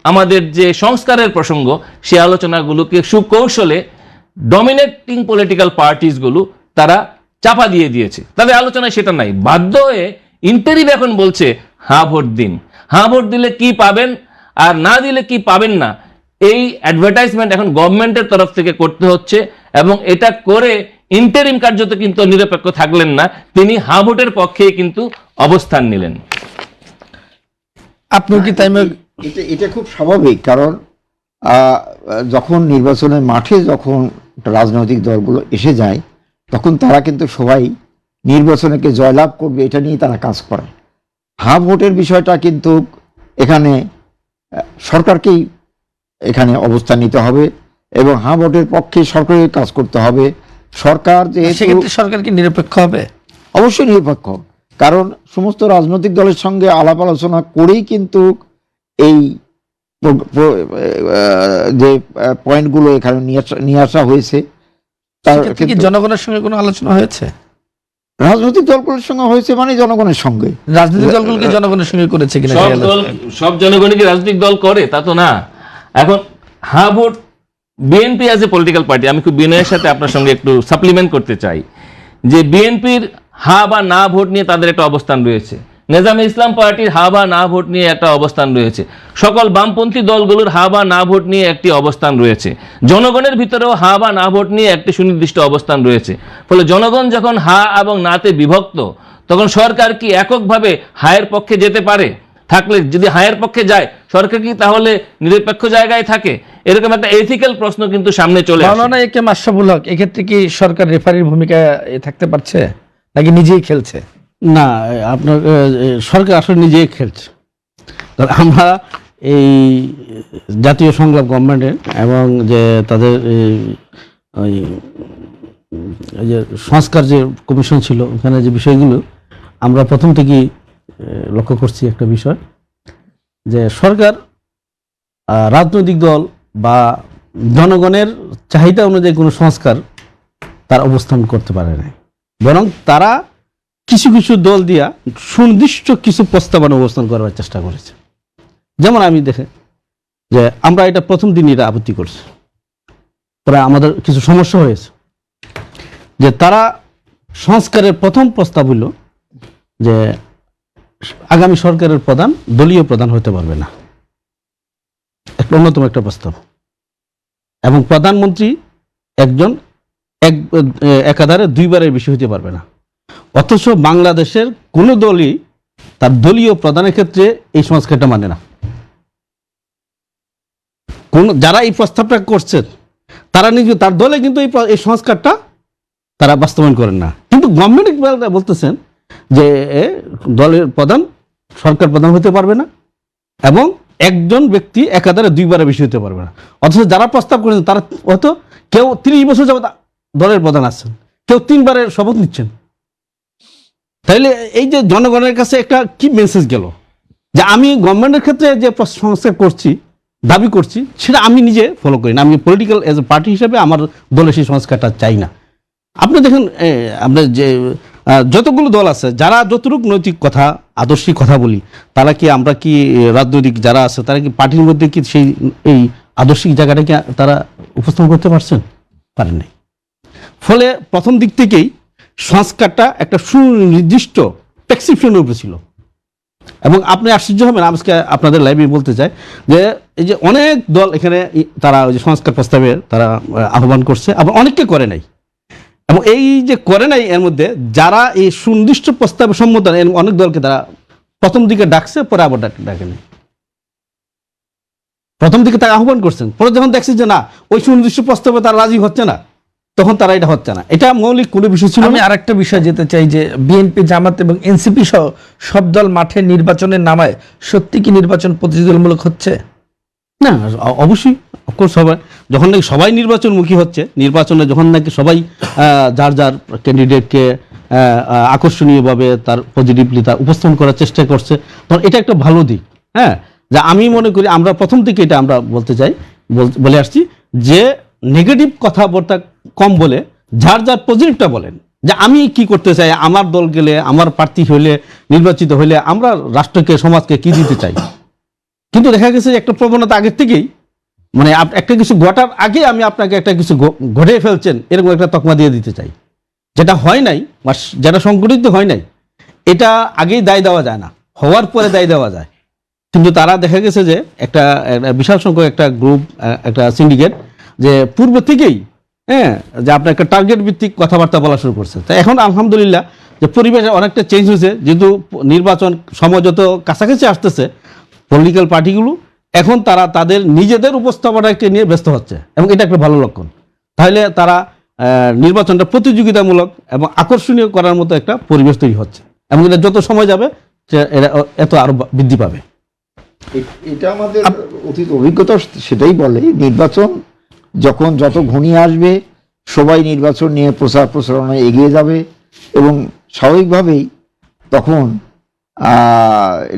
S3: আমাদের যে সংস্কারের প্রসঙ্গ, সে আলোচনাগুলোকে সুকৌশলে ডমিনেটিং পলিটিক্যাল পার্টিসগুলো তারা চাপা দিয়ে দিয়েছে, তাদের আলোচনায় সেটা নাই। বাধ্য হয়ে ইন্টারিম এখন বলছে হ্যাঁ ভোট দিন, হ্যাঁ ভোট দিলে কি পাবেন আর না দিলে কি পাবেন না, এই অ্যাডভার্টাইজমেন্ট এখন গভর্নমেন্টের তরফ থেকে করতে হচ্ছে। এবং এটা করে ইন্টারিম কার্যত কিন্তু নিরপেক্ষ থাকলেন না, তিনি হ্যাঁ ভোটের পক্ষে কিন্তু অবস্থান নিলেন।
S1: আপনি কি তাই
S2: এটা খুব স্বাভাবিক, কারণ যখন নির্বাচনের মাঠে যখন রাজনৈতিক দলগুলো এসে যায়, তখন তারা কিন্তু সবাই নির্বাচনকে জয়লাভ করবে এটা নিয়ে তারা কাজ করে। হ্যাঁ ভোটের বিষয়টা কিন্তু এখানে সরকারকেই এখানে অবস্থান নিতে হবে এবং হ্যাঁ ভোটের পক্ষে সরকারের কাজ করতে হবে। সরকার যে
S1: সেক্ষেত্রে সরকার কি নিরপেক্ষ হবে?
S2: অবশ্যই নিরপেক্ষ, কারণ সমস্ত রাজনৈতিক দলের সঙ্গে আলাপ আলোচনা করেই কিন্তু এই যে পয়েন্টগুলো এখানে নিয়ে আসা হয়েছে। তার
S1: কি জনগণের সঙ্গে কোনো আলোচনা হয়েছে?
S2: রাজনৈতিক দলগুলোর সঙ্গে হয়েছে, মানে জনগণের সঙ্গে।
S1: রাজনৈতিক দলগুলোকে জনগণের সঙ্গে করেছে কিনা?
S3: সব জনগণই কি রাজনৈতিক দল করে তা তো না। এখন হ্যাঁ vote BNP as a political party, আমি খুব বিনয়ের সাথে আপনার সঙ্গে একটু সাপ্লিমেন্ট করতে চাই যে বিএনপির হা বা না ভোট নিয়ে তাদের একটা অবস্থান রয়েছে, নেজামে ইসলাম পার্টির হা বা না ভোট নিয়ে একটা অবস্থান রয়েছে, সকল বামপন্থী দলগুলোর হা বা না ভোট নিয়ে একটি অবস্থান রয়েছে, জনগণের ভিতরেও হা বা না ভোট নিয়ে একটি সুনির্দিষ্ট অবস্থান রয়েছে। ফলে জনগণ যখন হা এবং নাতে বিভক্ত, তখন সরকার কি এককভাবে হায়ের পক্ষে যেতে পারে? থাকলে যদি হায়ের পক্ষে যায়, সরকার কি তাহলে নিরপেক্ষ জায়গায় থাকে? এরকম একটা এথিক্যাল প্রশ্ন কিন্তু সামনে চলে আসে।
S1: মাওলানা এ কে মাশরাফুল হক, এক্ষেত্রে কি সরকার রেফারির ভূমিকা থাকতে পারছে নাকি নিজেই খেলছে?
S4: না, আপনার সরকার আসলে নিজেই খেলছে। কারণ আমরা এই জাতীয় সংলাপ গভর্নমেন্টের এবং যে তাদের ওই এই যে সংস্কার যে কমিশন ছিল, ওখানে যে বিষয়গুলো আমরা প্রথম থেকেই লক্ষ্য করছি একটা বিষয়, যে সরকার রাজনৈতিক দল বা জনগণের চাহিদা অনুযায়ী কোনো সংস্কার তার অবস্থান করতে পারে না, বরং তারা কিছু কিছু দল দিয়া সুনির্দিষ্ট কিছু প্রস্তাবনা অবস্থান করার চেষ্টা করেছে। যেমন আমি দেখে যে আমরা এটা প্রথম দিনই এটা আপত্তি করছি, পরে আমাদের কিছু সমস্যা হয়েছে, যে তারা সংস্কারের প্রথম প্রস্তাব হলো যে আগামী সরকারের প্রধান দলীয় প্রধান হতে পারবে না, একটা অন্যতম একটা প্রস্তাব, এবং প্রধানমন্ত্রী একজন একাধারে দুইবারের বেশি হতে পারবে না। অথচ বাংলাদেশের কোনো দলই তার দলীয় প্রধানের ক্ষেত্রে এই সংস্কারটা মানে না। কোন যারা এই প্রস্তাবটা করছেন তারা নিজে তার দলে কিন্তু এই সংস্কারটা তারা বাস্তবায়ন করেন না, কিন্তু গভর্নমেন্ট বলতেছেন যে দলের প্রধান সরকার প্রধান হতে পারবে না এবং একজন ব্যক্তি একাধারে দুইবারে বেশি হতে পারবে না। অথচ যারা প্রস্তাব করেছেন তারা হয়তো কেউ 30 বছর যাবত দলের প্রধান আছেন, কেউ 3 বারের শপথ নিচ্ছেন। তাইলে এই যে জনগণের কাছে একটা কি মেসেজ গেল, যে আমি গভর্নমেন্টের ক্ষেত্রে যে সংস্কার করছি, দাবি করছি, সেটা আমি নিজে ফলো করি না, আমি পলিটিক্যাল এজ এ পার্টি হিসেবে আমার দলে সেই সংস্কারটা চাই না। আপনি দেখেন আমরা যে যতগুলো দল আছে, যারা যতটুকু নৈতিক কথা আদর্শিক কথা বলি, তারা কি আমরা কি রাজনৈতিক যারা আছে তারা কি পার্টির মধ্যে কি সেই এই আদর্শিক জায়গাটাকে তারা উপস্থাপন করতে পারছেন? পারেন নাই। ফলে প্রথম দিক থেকেই সংস্কারটা একটা সুনির্দিষ্ট প্রেসক্রিপশনের উপরে ছিল। এবং আপনি আশ্চর্য হবেন, আজকে আপনাদের লাইভে বলতে চাই যে এই যে অনেক দল এখানে তারা ওই যে সংস্কার প্রস্তাবে তারা আহ্বান করছে, আবার অনেককে করে নাই, এবং এই যে করে নাই এর মধ্যে যারা এই সুনির্দিষ্ট প্রস্তাবে সম্মত অনেক দলকে তারা প্রথম দিকে ডাকছে, পরে আবার ডাকে নাই। প্রথম দিকে তারা আহ্বান করছেন, পরে যখন দেখছে যে না ওই সুনির্দিষ্ট প্রস্তাবে তারা রাজি হচ্ছে না, তখন তারা এটা হচ্ছে না। এটা মৌলিক কোনো বিষয় ছিল।
S1: আমি আরেকটা বিষয় যেতে চাই যে বিএনপি, জামাত এবং এনসিপি সহ সব দল মাঠে নির্বাচনের নামায় সত্যি কি নির্বাচন প্রতিযোগিতামূলক হচ্ছে?
S4: না, অবশ্যই অফকোর্স হবে। যখন নাকি সবাই নির্বাচনমুখী হচ্ছে, নির্বাচনে যখন নাকি সবাই যার যার ক্যান্ডিডেটকে আকর্ষণীয়ভাবে তার পজিটিভলি তার উপস্থাপন করার চেষ্টা করছে, তখন এটা একটা ভালো দিক। হ্যাঁ, যা আমি মনে করি আমরা প্রথম থেকে এটা আমরা বলতে চাই, বলে আসছি যে নেগেটিভ কথাবার্তা কম বলে যার যার পজিটিভটা বলেন, যে আমি কি করতে চাই, আমার দল গেলে, আমার প্রার্থী হইলে, নির্বাচিত হইলে আমরা রাষ্ট্রকে সমাজকে কি দিতে চাই। কিন্তু দেখা গেছে একটা প্রবণতা আগের থেকেই, মানে একটা কিছু ঘটার আগে আমি আপনাকে একটা কিছু ঘটে ফেলছেন এরকম একটা তকমা দিয়ে দিতে চাই, যেটা হয় নাই বা যেটা সংগঠিত হয় নাই, এটা আগেই দায় দেওয়া যায় না, হওয়ার পরে দায় দেওয়া যায়। কিন্তু তারা দেখা গেছে যে একটা বিশাল সংখ্যক একটা গ্রুপ, একটা সিন্ডিকেট, যে পূর্ব থেকেই যে আপনার একটা টার্গেট ভিত্তিক কথাবার্তা বলা শুরু করছে। তাই এখন আলহামদুলিল্লাহ যে পরিবেশ অনেকটা চেঞ্জ হয়েছে, যেহেতু নির্বাচন সময় যত কাছাকাছি আসতেছে, পলিটিক্যাল পার্টিগুলো এখন তারা তাদের নিজেদের উপস্থাপনাকে নিয়ে ব্যস্ত হচ্ছে, এবং এটা একটা ভালো লক্ষণ। তাহলে তারা নির্বাচনটা প্রতিযোগিতামূলক এবং আকর্ষণীয় করার মতো একটা পরিবেশ তৈরি হচ্ছে, এবং এটা যত সময় যাবে এরা এত আরো বৃদ্ধি পাবে।
S2: এটা আমাদের অতীত অভিজ্ঞতা সেটাই বলে, নির্বাচন যখন যত ঘনিয়ে আসবে সবাই নির্বাচন নিয়ে প্রচার প্রচারণায় এগিয়ে যাবে, এবং স্বাভাবিকভাবেই তখন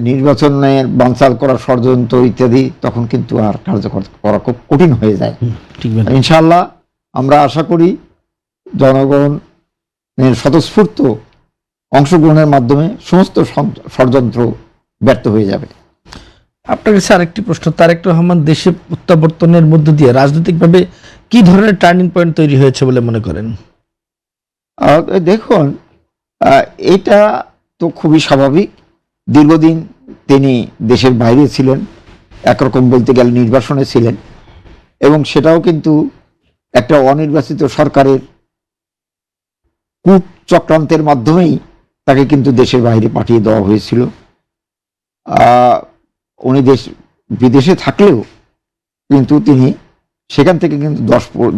S2: নির্বাচনের বানচাল করার ষড়যন্ত্র ইত্যাদি তখন কিন্তু আর কার্যকর করা খুব কঠিন হয়ে যায়।
S4: ঠিক,
S2: ইনশাআল্লাহ আমরা আশা করি জনগণের স্বতঃস্ফূর্ত অংশগ্রহণের মাধ্যমে সমস্ত ষড়যন্ত্র ব্যর্থ হয়ে যাবে।
S1: আপনার কাছে আরেকটি প্রশ্ন, তারেক রহমান দেশে প্রত্যাবর্তনের মধ্য দিয়ে রাজনৈতিকভাবে কি ধরনের টার্নিং পয়েন্ট তৈরি হয়েছে বলে মনে করেন?
S2: দেখুন, এটা তো খুবই স্বাভাবিক। দীর্ঘদিন তিনি দেশের বাইরে ছিলেন, একরকম বলতে গেলে নির্বাসনে ছিলেন, এবং সেটাও কিন্তু একটা অনির্বাচিত সরকারের কূট চক্রান্তের মাধ্যমেই তাকে কিন্তু দেশের বাইরে পাঠিয়ে দেওয়া হয়েছিল। উনি বিদেশে থাকলেও কিন্তু তিনি সেখান থেকে কিন্তু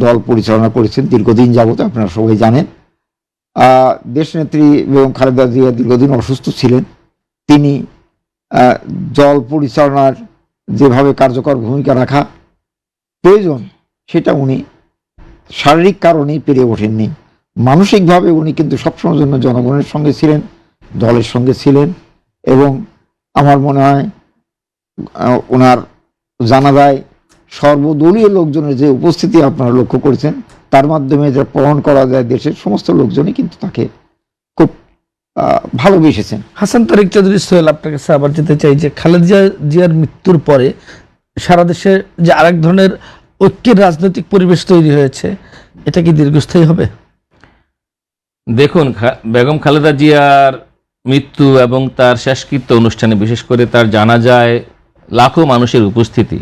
S2: দল পরিচালনা করেছেন দীর্ঘদিন যাবত, আপনারা সবাই জানেন। দেশনেত্রী বেগম খালেদা জিয়া দীর্ঘদিন অসুস্থ ছিলেন, তিনি দল পরিচালনার যেভাবে কার্যকর ভূমিকা রাখা প্রয়োজন সেটা উনি শারীরিক কারণেই পেরে ওঠেননি। মানসিকভাবে উনি কিন্তু সবসময়ের জন্য জনগণের সঙ্গে ছিলেন, দলের সঙ্গে ছিলেন, এবং আমার মনে হয় ওনার জানাজায় সর্বদলীয় লোকজনের যে উপস্থিতি আপনারা লক্ষ্য করেছেন, তার মাধ্যমে যা প্রমাণ করা যায় দেশের সমস্ত লোকজনই কিন্তু তাকে খুব ভালোবেসেছেন।
S1: হাসান তারেক চৌধুরী সোহেল, আপনার কাছে আবার যেতে চাই যে খালেদা জিয়ার মৃত্যুর পরে সারা দেশে যে আরেক ধরনের ঐক্যের রাজনৈতিক পরিবেশ তৈরি হয়েছে, এটা কি দীর্ঘস্থায়ী হবে?
S3: দেখুন, বেগম খালেদা জিয়ার মৃত্যু এবং তার শেষকৃত্য অনুষ্ঠানে, বিশেষ করে তার জানাজায় লাখো মানুষের উপস্থিতি,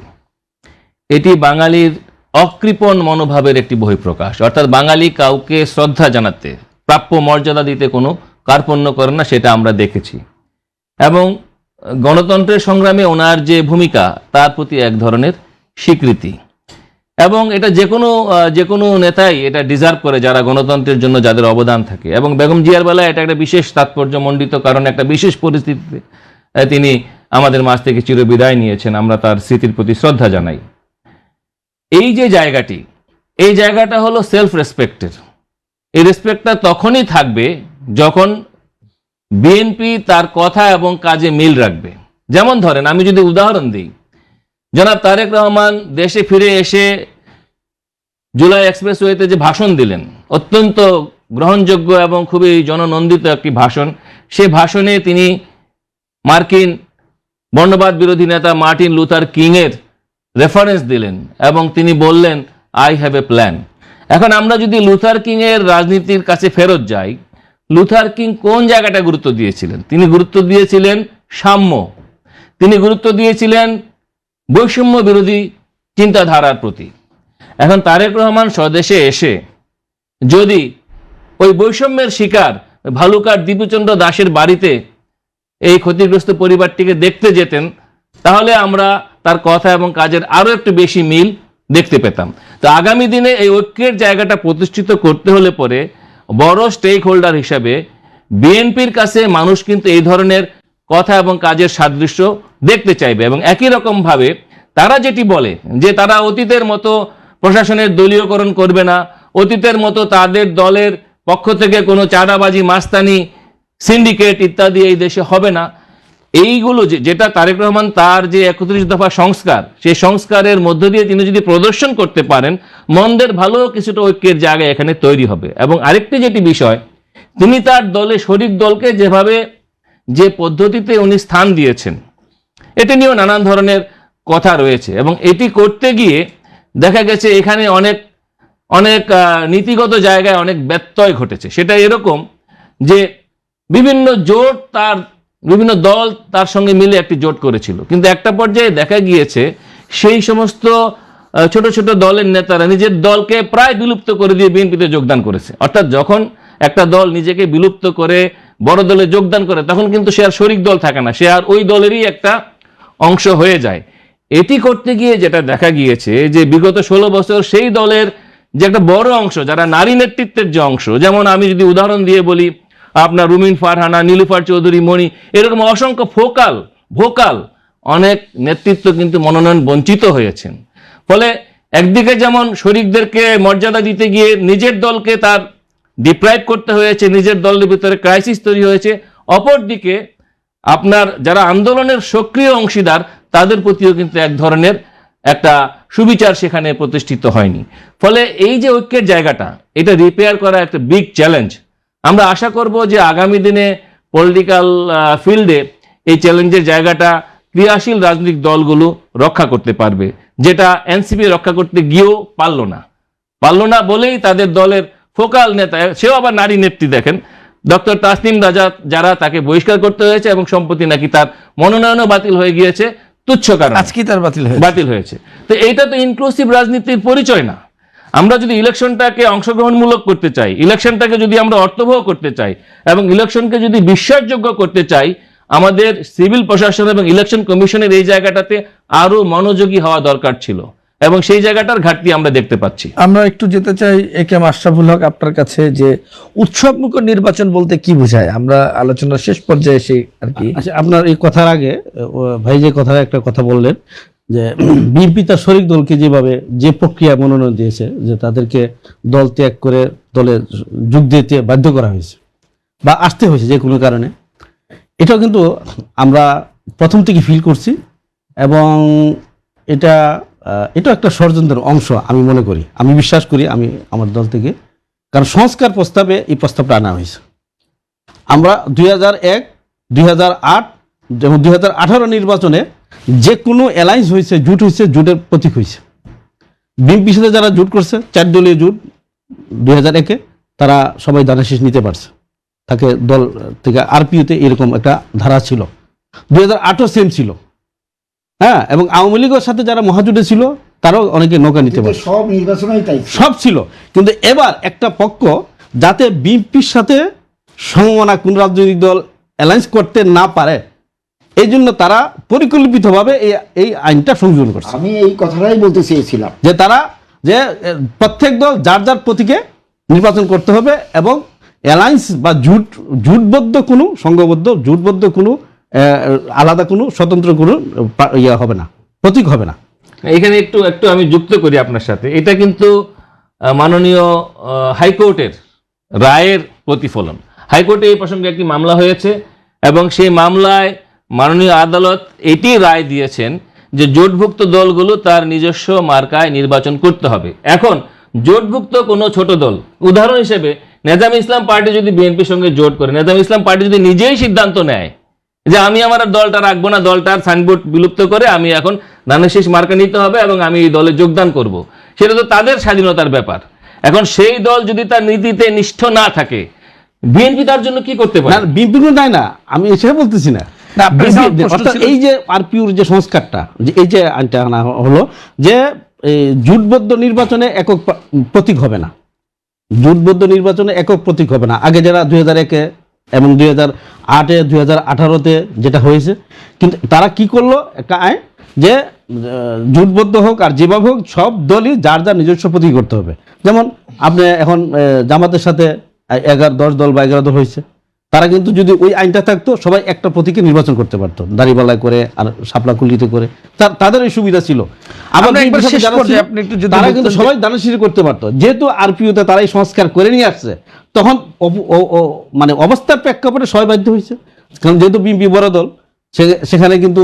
S3: এটি বাঙালির অকৃপণ মনোভাবের একটি বহিঃপ্রকাশ। অর্থাৎ বাঙালি কাউকে শ্রদ্ধা জানাতে, প্রাপ্য মর্যাদা দিতে কোনো কার্পণ্য করে না, সেটা আমরা দেখেছি। এবং গণতন্ত্রের সংগ্রামে ওনার যে ভূমিকা, তার প্রতি এক ধরনের স্বীকৃতি। এবং এটা যে কোনো নেতাই এটা ডিজার্ভ করে, যারা গণতন্ত্রের জন্য যাদের অবদান থাকে। এবং বেগম জিয়ার বেলায় এটা একটা বিশেষ তাৎপর্যমণ্ডিত, কারণ একটা বিশেষ পরিস্থিতিতে তিনি আমাদের মাঝ থেকে চিরবিদায় নিয়েছেন। আমরা তার স্মৃতির প্রতি শ্রদ্ধা জানাই। এই যে জায়গাটি, এই জায়গাটা হলো সেলফ রেসপেক্টের। এই রেসপেক্টটা তখনই থাকবে যখন বিএনপি তার কথা এবং কাজে মিল রাখবে। যেমন ধরেন, আমি যদি উদাহরণ দিই, জনাব তারেক রহমান দেশে ফিরে এসে জুলাই এক্সপ্রেসওয়েতে যে ভাষণ দিলেন, অত্যন্ত গ্রহণযোগ্য এবং খুবই জননন্দিত একটি ভাষণ। সে ভাষণে তিনি মার্কিন বর্ণবাদ বিরোধী নেতা মার্টিন লুথার কিংয়ের রেফারেন্স দিলেন এবং তিনি বললেন, আই হ্যাভ এ প্ল্যান। এখন আমরা যদি লুথার কিংয়ের রাজনীতির কাছে ফেরত যাই, লুথার কিং কোন জায়গাটা গুরুত্ব দিয়েছিলেন? তিনি গুরুত্ব দিয়েছিলেন সাম্য, তিনি গুরুত্ব দিয়েছিলেন বৈষম্য বিরোধী চিন্তাধারার প্রতি। এখন তারেক রহমান স্বদেশে এসে যদি ওই বৈষম্যের শিকার ভালুকার দীপুচন্দ্র দাসের বাড়িতে এই ক্ষতিগ্রস্ত পরিবারটিকে দেখতে যেতেন, তাহলে আমরা তার কথা এবং কাজের আরো একটু বেশি মিল দেখতে পেতাম। তো আগামী দিনে এই ঐক্যের জায়গাটা প্রতিষ্ঠিত করতে হলে পরে বড় স্টেক হোল্ডার হিসাবে বিএনপির কাছে মানুষ কিন্তু এই ধরনের কথা এবং কাজের সাদৃশ্য দেখতে চাইবে। এবং একই রকম ভাবে তারা যেটি বলে যে তারা অতীতের মতো প্রশাসনের দলীয়করণ করবে না, অতীতের মতো তাদের দলের পক্ষ থেকে কোনো চাঁদাবাজি, মাস্তানি, সিন্ডিকেট ইত্যাদি এই দেশে হবে না, এইগুলো যেটা তারেক রহমান তার যে 31 দফা সংস্কার, সেই সংস্কারের মধ্য দিয়ে তিনি যদি প্রদর্শন করতে পারেন, মন্দের ভালো কিছুটা ঐক্যের জায়গা এখানে তৈরি হবে। এবং আরেকটি যেটি বিষয়, তিনি তার দলে শরিক দলকে যেভাবে যে পদ্ধতিতে উনি স্থান দিয়েছেন, এটি নিয়েও নানান ধরনের কথা রয়েছে। এবং এটি করতে গিয়ে দেখা গেছে এখানে অনেক অনেক নীতিগত জায়গায় অনেক ব্যত্যয় ঘটেছে। সেটা এরকম যে বিভিন্ন দল তার সঙ্গে মিলে একটি জোট করেছিল, কিন্তু একটা পর্যায়ে দেখা গিয়েছে সেই সমস্ত ছোট ছোট দলের নেতারা নিজের দলকে প্রায় বিলুপ্ত করে দিয়ে বিএনপিতে যোগদান করেছে। অর্থাৎ যখন একটা দল নিজেকে বিলুপ্ত করে বড় দলে যোগদান করে, তখন কিন্তু সে আর শরিক দল থাকে না, সে আর ওই দলেরই একটা অংশ হয়ে যায়। এটি করতে গিয়ে যেটা দেখা গিয়েছে যে বিগত 16 বছর সেই দলের যে একটা বড় অংশ, যারা নারী নেতৃত্বের যে অংশ, যেমন আমি যদি উদাহরণ দিয়ে বলি, আপনার রুমিন ফারহানা, নীলুফার চৌধুরী মণি, এরকম অসংখ্য ভোকাল অনেক নেতৃত্ব কিন্তু মনোনয়ন বঞ্চিত হয়েছেন। ফলে একদিকে যেমন শরিকদেরকে মর্যাদা দিতে গিয়ে নিজের দলকে তার ডিপ্রাইভ করতে হয়েছে, নিজের দলের ভিতরে ক্রাইসিস তৈরি হয়েছে, অপরদিকে আপনার যারা আন্দোলনের সক্রিয় অংশীদার, তাদের প্রতিও কিন্তু এক ধরনের একটা সুবিচার সেখানে প্রতিষ্ঠিত হয়নি। ফলে এই যে ঐক্যের জায়গাটা, এটা রিপেয়ার করা একটা বিগ চ্যালেঞ্জ। আমরা আশা করব যে আগামী দিনে পলিটিক্যাল ফিল্ডে এই চ্যালেঞ্জের জায়গাটা ক্রিয়াশীল রাজনৈতিক দলগুলো রক্ষা করতে পারবে, যেটা এনসিপি রক্ষা করতে গিয়েও পারল না বলেই তাদের দলের ফোকাল নেতা, সেও আবার নারী নেত্রী, দেখেন ডক্টর তাসনিম রাজা, যারা তাকে বহিষ্কার করতে হয়েছে এবং সম্প্রতি নাকি তার মনোনয়নও বাতিল হয়ে গিয়েছে তুচ্ছ কারণে,
S1: আজকেই তার বাতিল
S3: হয়েছে। তো এইটা তো ইনক্লুসিভ রাজনীতির পরিচয় না। আমরা যদি ইলেকশনটাকে অংশগ্রহণমূলক করতে চাই, ইলেকশনটাকে যদি আমরা অর্থবহ করতে চাই এবং ইলেকশনকে যদি বিশ্বাসযোগ্য করতে চাই, আমাদের সিভিল প্রশাসন এবং ইলেকশন কমিশনের এই জায়গাটাতে আরো মনোযোগী হওয়া দরকার ছিল এবং সেই জায়গাটার ঘাটতি আমরা দেখতে পাচ্ছি।
S1: আমরা একটু যেতে চাই একে আশরাফুল হক আপনার কাছে, যে উৎসবমুখর নির্বাচন বলতে কি বোঝায়? আমরা আলোচনার শেষ পর্যায়ে এসে আর কি।
S4: আচ্ছা, আপনার এই কথার আগে ভাই যে একটা কথা বললেন যে বিএনপি তার শরিক দলকে যেভাবে যে প্রক্রিয়া মনোনয়ন দিয়েছে, যে তাদেরকে দল ত্যাগ করে দলে যোগ দিতে বাধ্য করা হয়েছে বা আসতে হয়েছে যে কোনো কারণে, এটাও কিন্তু আমরা প্রথম থেকে ফিল করছি এবং এটা একটা ষড়যন্ত্রের অংশ আমি মনে করি, আমি বিশ্বাস করি, আমি আমার দল থেকে। কারণ সংস্কার প্রস্তাবে এই প্রস্তাবটা আনা হয়েছে। আমরা 2001, 2008 এবং 2018 নির্বাচনে যে কোনো অ্যালায়েন্স হয়েছে, জোট হয়েছে, জোটের প্রতীক হয়েছে। বিএনপির সাথে যারা জোট করছে, 4 দলীয় জোট 2001-এ, তারা সবাই দানাশীষ নিতে পারছে, তাকে দল থেকে আরপিওতে এরকম একটা ধারা ছিল। 2008 সেম ছিল, হ্যাঁ, এবং আওয়ামী লীগের সাথে যারা মহাজোটে ছিল তারাও অনেকে নৌকা নিতে পারছে,
S2: সব নির্বাচনেই তাই
S4: সব ছিল। কিন্তু এবার একটা পক্ষ যাতে বিএনপির সাথে সমমনা কোন রাজনৈতিক দল অ্যালায়েন্স করতে না পারে, এই জন্য তারা পরিকল্পিতভাবে এই আইনটা সংযোজন করছে।
S2: আমি এই কথাটাই বলতে চেয়েছিলাম
S4: যে তারা যে প্রত্যেক দল যার যার প্রতীকে নির্বাচন করতে হবে এবং অ্যালায়েন্স বা জোটবদ্ধ কোনো সংঘবদ্ধ জোটবদ্ধ কোনো আলাদা কোনো স্বতন্ত্র কোনো হবে না, প্রতীক হবে না।
S3: এখানে একটু আমি যুক্ত করি আপনার সাথে। এটা কিন্তু মাননীয় হাইকোর্টের রায়ের প্রতিফলন। হাইকোর্টে এই প্রসঙ্গে একটি মামলা হয়েছে এবং সেই মামলায় মাননীয় আদালত এটি রায় দিয়েছেন যে জোটভুক্ত দলগুলো তার নিজস্ব মার্কায় নির্বাচন করতে হবে। এখন জোটভুক্ত কোনো ছোট দল, উদাহরণ হিসেবে নেজামে ইসলাম পার্টি যদি বিএনপির সঙ্গে জোট করে, নেজামে ইসলাম পার্টি যদি নিজেই সিদ্ধান্ত নেয় যে আমি আমার দলটা রাখবো না, দলটার সাইনবোর্ড বিলুপ্ত করে আমি এখন ধানের মার্কা নিতে হবে এবং আমি এই দলে যোগদান করব, সেটা তো তাদের স্বাধীনতার ব্যাপার। এখন সেই দল যদি তার নীতিতে নিষ্ঠ না থাকে, বিএনপি তার জন্য কি করতে পারে?
S4: বিএনপি দেয় না, আমি সেটা বলতেছি না। এই যে আরপিউর যে সংস্কারটা, যে এই যে আইনটা আনা হলো যে জোটবদ্ধ নির্বাচনে একক প্রতীক হবে না, জোটবদ্ধ নির্বাচনে একক প্রতীক হবে না। আগে যারা 2001-এ এবং 2008-এ 2018-তে যেটা হয়েছে, কিন্তু তারা কি করলো একটা আইন যে জোটবদ্ধ হোক আর যেভাবে হোক সব দলই যার যার নিজস্ব প্রতীক করতে হবে। যেমন আপনি এখন জামাতের সাথে 10 দল বা 11 দল হয়েছে, তারা কিন্তু যদি ওই আইনটা থাকতো সবাই একটা প্রতীকে নির্বাচন করতে পারতো, দাড়িপাল্লায় করে আর শাপলা কুলিতে করে, তাদের এই সুবিধা ছিল। আবার তারা কিন্তু সবাই দানাশিরি করতে পারতো। যেহেতু আরপিওতে তারা এই সংস্কার করে নিয়ে আসছে, তখন মানে অবস্থার প্রেক্ষাপটে সবাই বাধ্য হয়েছে। কারণ যেহেতু বিএনপি বড় দল, সেখানে কিন্তু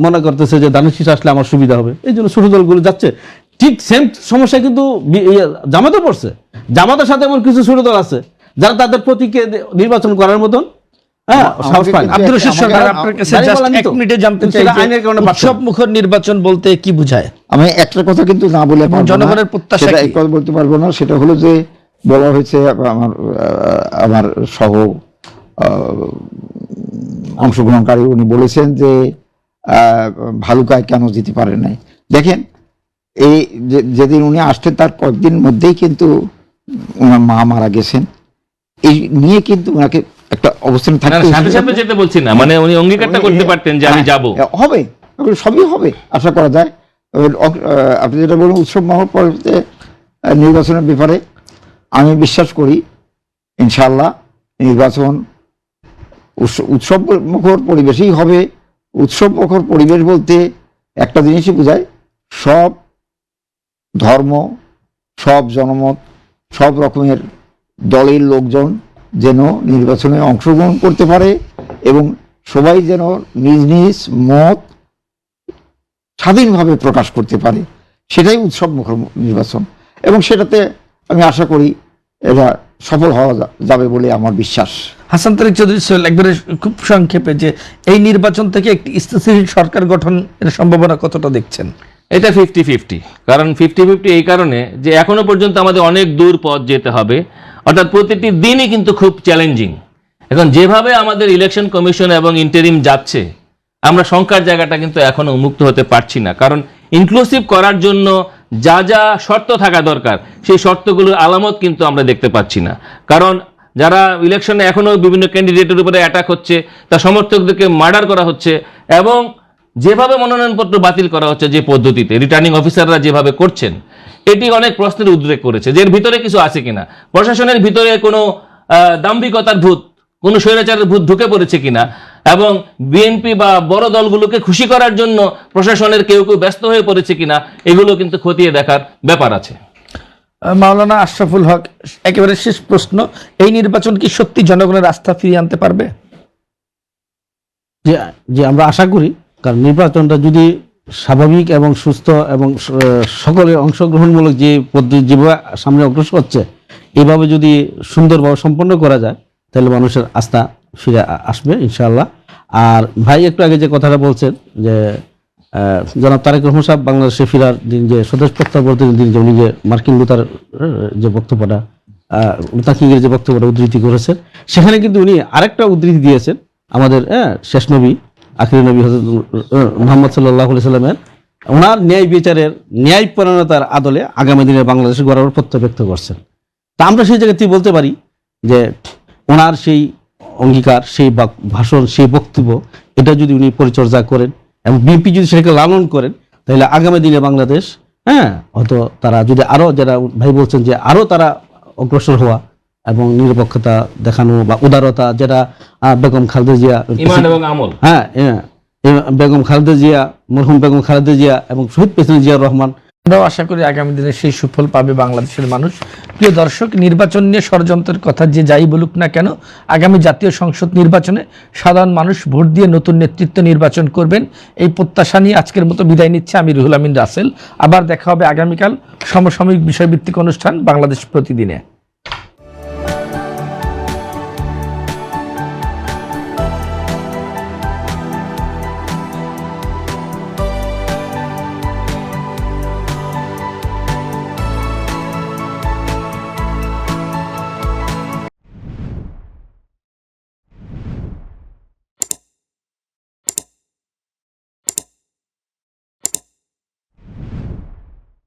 S4: মনে করতেছে যে দানাশিস আসলে আমার সুবিধা হবে, এই জন্য ছোট দলগুলো যাচ্ছে। ঠিক সেম সমস্যা কিন্তু জামাতে পড়ছে। জামাতের সাথে এমন কিছু ছোট দল আছে যারা তাদের প্রতীকে নির্বাচন করার মতন
S1: উৎসবমুখর নির্বাচন বলতে কি বোঝায়?
S2: আমি একটা কথা কিন্তু না বলে
S1: জনগণের প্রত্যাশা
S2: বলতে পারবো না। সেটা হলো যে বলা হয়েছে, আমার সহ অংশগ্রহণকারী উনি বলেছেন যে ভালুকায় কেন যেতে পারে নাই। দেখেন, এই যেদিন উনি আসতেন তার কয়েকদিন মধ্যেই কিন্তু ওনার মা মারা গেছেন। এই নিয়ে কিন্তু ওনাকে একটা অবস্থান থাকতে
S3: যেতে বলছি না, মানে উনি অঙ্গীকারটা করতে পারতেন যে আমি যাব,
S2: হবে, সবই হবে আশা করা যায়। আপনি যেটা বলুন উৎসব মহল পরবর্তীতে নির্বাচনের ব্যাপারে, আমি বিশ্বাস করি ইনশাআল্লাহ নির্বাচন উৎসব মুখর পরিবেশই হবে। উৎসব মুখর পরিবেশ বলতে একটা জিনিসই বোঝায়, সব ধর্ম, সব জনমত, সব রকমের দলের লোকজন যেন নির্বাচনে অংশগ্রহণ করতে পারে এবং সবাই যেন নিজ নিজ মত স্বাধীনভাবে প্রকাশ করতে পারে, সেটাই উৎসব মুখর নির্বাচন। এবং সেটাতে আমি আশা করি এরা সফল হওয়া যাবে বলে আমার বিশ্বাস।
S1: হাসান তারেক চৌধুরী সোহেল, একবারে খুব সংক্ষেপে যে এই নির্বাচন থেকে একটি স্থিতিশীল সরকার গঠনের সম্ভাবনা কতটা দেখছেন?
S3: এটা 50-50, কারণ 50-50 এই কারণে যে এখনো পর্যন্ত আমাদের অনেক দূর পথ যেতে হবে, অর্থাৎ প্রতিটি দিনই কিন্তু খুব চ্যালেঞ্জিং। এখন যেভাবে আমাদের ইলেকশন কমিশন এবং ইন্টারিম যাচ্ছে, আমরা সংখ্যার জায়গাটা কিন্তু এখনো মুক্ত হতে পারছি না, কারণ ইনক্লুসিভ করার জন্য যা যা শর্ত থাকা দরকার সেই শর্তগুলোর আলামত কিন্তু আমরা দেখতে পাচ্ছি না। কারণ যারা ইলেকশনে এখনো বিভিন্ন ক্যান্ডিডেটের উপরে অ্যাটাক হচ্ছে, তার সমর্থকদেরকে মার্ডার করা হচ্ছে, এবং যেভাবে মনোনয়নপত্র বাতিল করা হচ্ছে, যে পদ্ধতিতে রিটার্নিং অফিসাররা যেভাবে করছেন, এটি অনেক প্রশ্নের উদ্রেক করেছে যে এর ভিতরে কিছু আছে কিনা, প্রশাসনের ভিতরে কোনো দাম্ভিকতার ভূত, কোনো স্বৈরাচারের ভূত ঢুকে পড়েছে কিনা, এবং বিএনপি বা বড় দলগুলোকে খুশি করার জন্য প্রশাসনের কেউ কেউ ব্যস্ত হয়ে পড়েছে কিনা, এগুলো কিন্তু খতিয়ে দেখার ব্যাপার আছে।
S1: মাওলানা আশরাফুল হক, একেবারে শেষ প্রশ্ন, এই নির্বাচন কি সত্যি জনগণের আস্থা ফিরিয়ে আনতে পারবে?
S4: যে আমরা আশা করি, কারণ নির্বাচনটা যদি স্বাভাবিক এবং সুস্থ এবং সকলের অংশগ্রহণমূলক যে পদ্ধতি যেভাবে সামনে অগ্রসর হচ্ছে, এইভাবে যদি সুন্দরভাবে সম্পন্ন করা যায়, তাহলে মানুষের আস্থা ফিরে আসবে ইনশাআল্লাহ। আর ভাই একটু আগে যে কথাটা বলছেন যে জনাব তারেক রহমান সাহেব বাংলাদেশে ফেরার দিন, যে স্বদেশ প্রত্যাবর্তনের দিন, যে উনি যে মার্কিন লুথার যে বক্তব্যটা, লুথার কিংয়ের যে বক্তব্যটা উদ্ধৃতি করেছেন, সেখানে কিন্তু উনি আরেকটা উদ্ধৃতি দিয়েছেন আমাদের শেষ নবী, আখিরি নবী হযরত মুহাম্মদ সাল্লাল্লাহু আলাইহি সাল্লামের, ওনার ন্যায় বিচারের, ন্যায়পরায়ণতার আদলে আগামী দিনে বাংলাদেশে গড়ার প্রত্যয় ব্যক্ত করছেন। তা আমরা সেই জায়গাতেই বলতে পারি যে ওনার সেই অঙ্গীকার, সেই ভাষণ, সেই বক্তব্য, এটা যদি উনি পরিচর্যা করেন এবং বিএনপি যদি সেটাকে লালন করেন, তাহলে আগামী দিনে বাংলাদেশ হয়তো তারা যদি আরো, যারা ভাই বলছেন যে আরো তারা অগ্রসর হওয়া এবং নিরপেক্ষতা দেখানো বা উদারতা, যেটা বেগম খালেদা জিয়া,
S3: ঈমান এবং আমল,
S4: বেগম খালেদা জিয়া, মরহুম বেগম খালেদা জিয়া এবং শহীদ প্রেসিডেন্ট জিয়াউর রহমান,
S1: আমরাও আশা করি আগামী দিনে সেই সুফল পাবে বাংলাদেশের মানুষ। প্রিয় দর্শক, নির্বাচন নিয়ে ষড়যন্ত্রের কথা যে যাই বলুক না কেন, আগামী জাতীয় সংসদ নির্বাচনে সাধারণ মানুষ ভোট দিয়ে নতুন নেতৃত্ব নির্বাচন করবেন, এই প্রত্যাশা নিয়ে আজকের মতো বিদায় নিচ্ছে আমি রুহুল আমিন রাসেল। আবার দেখা হবে আগামীকাল সমসাময়িক বিষয়ভিত্তিক অনুষ্ঠান বাংলাদেশ প্রতিদিনে।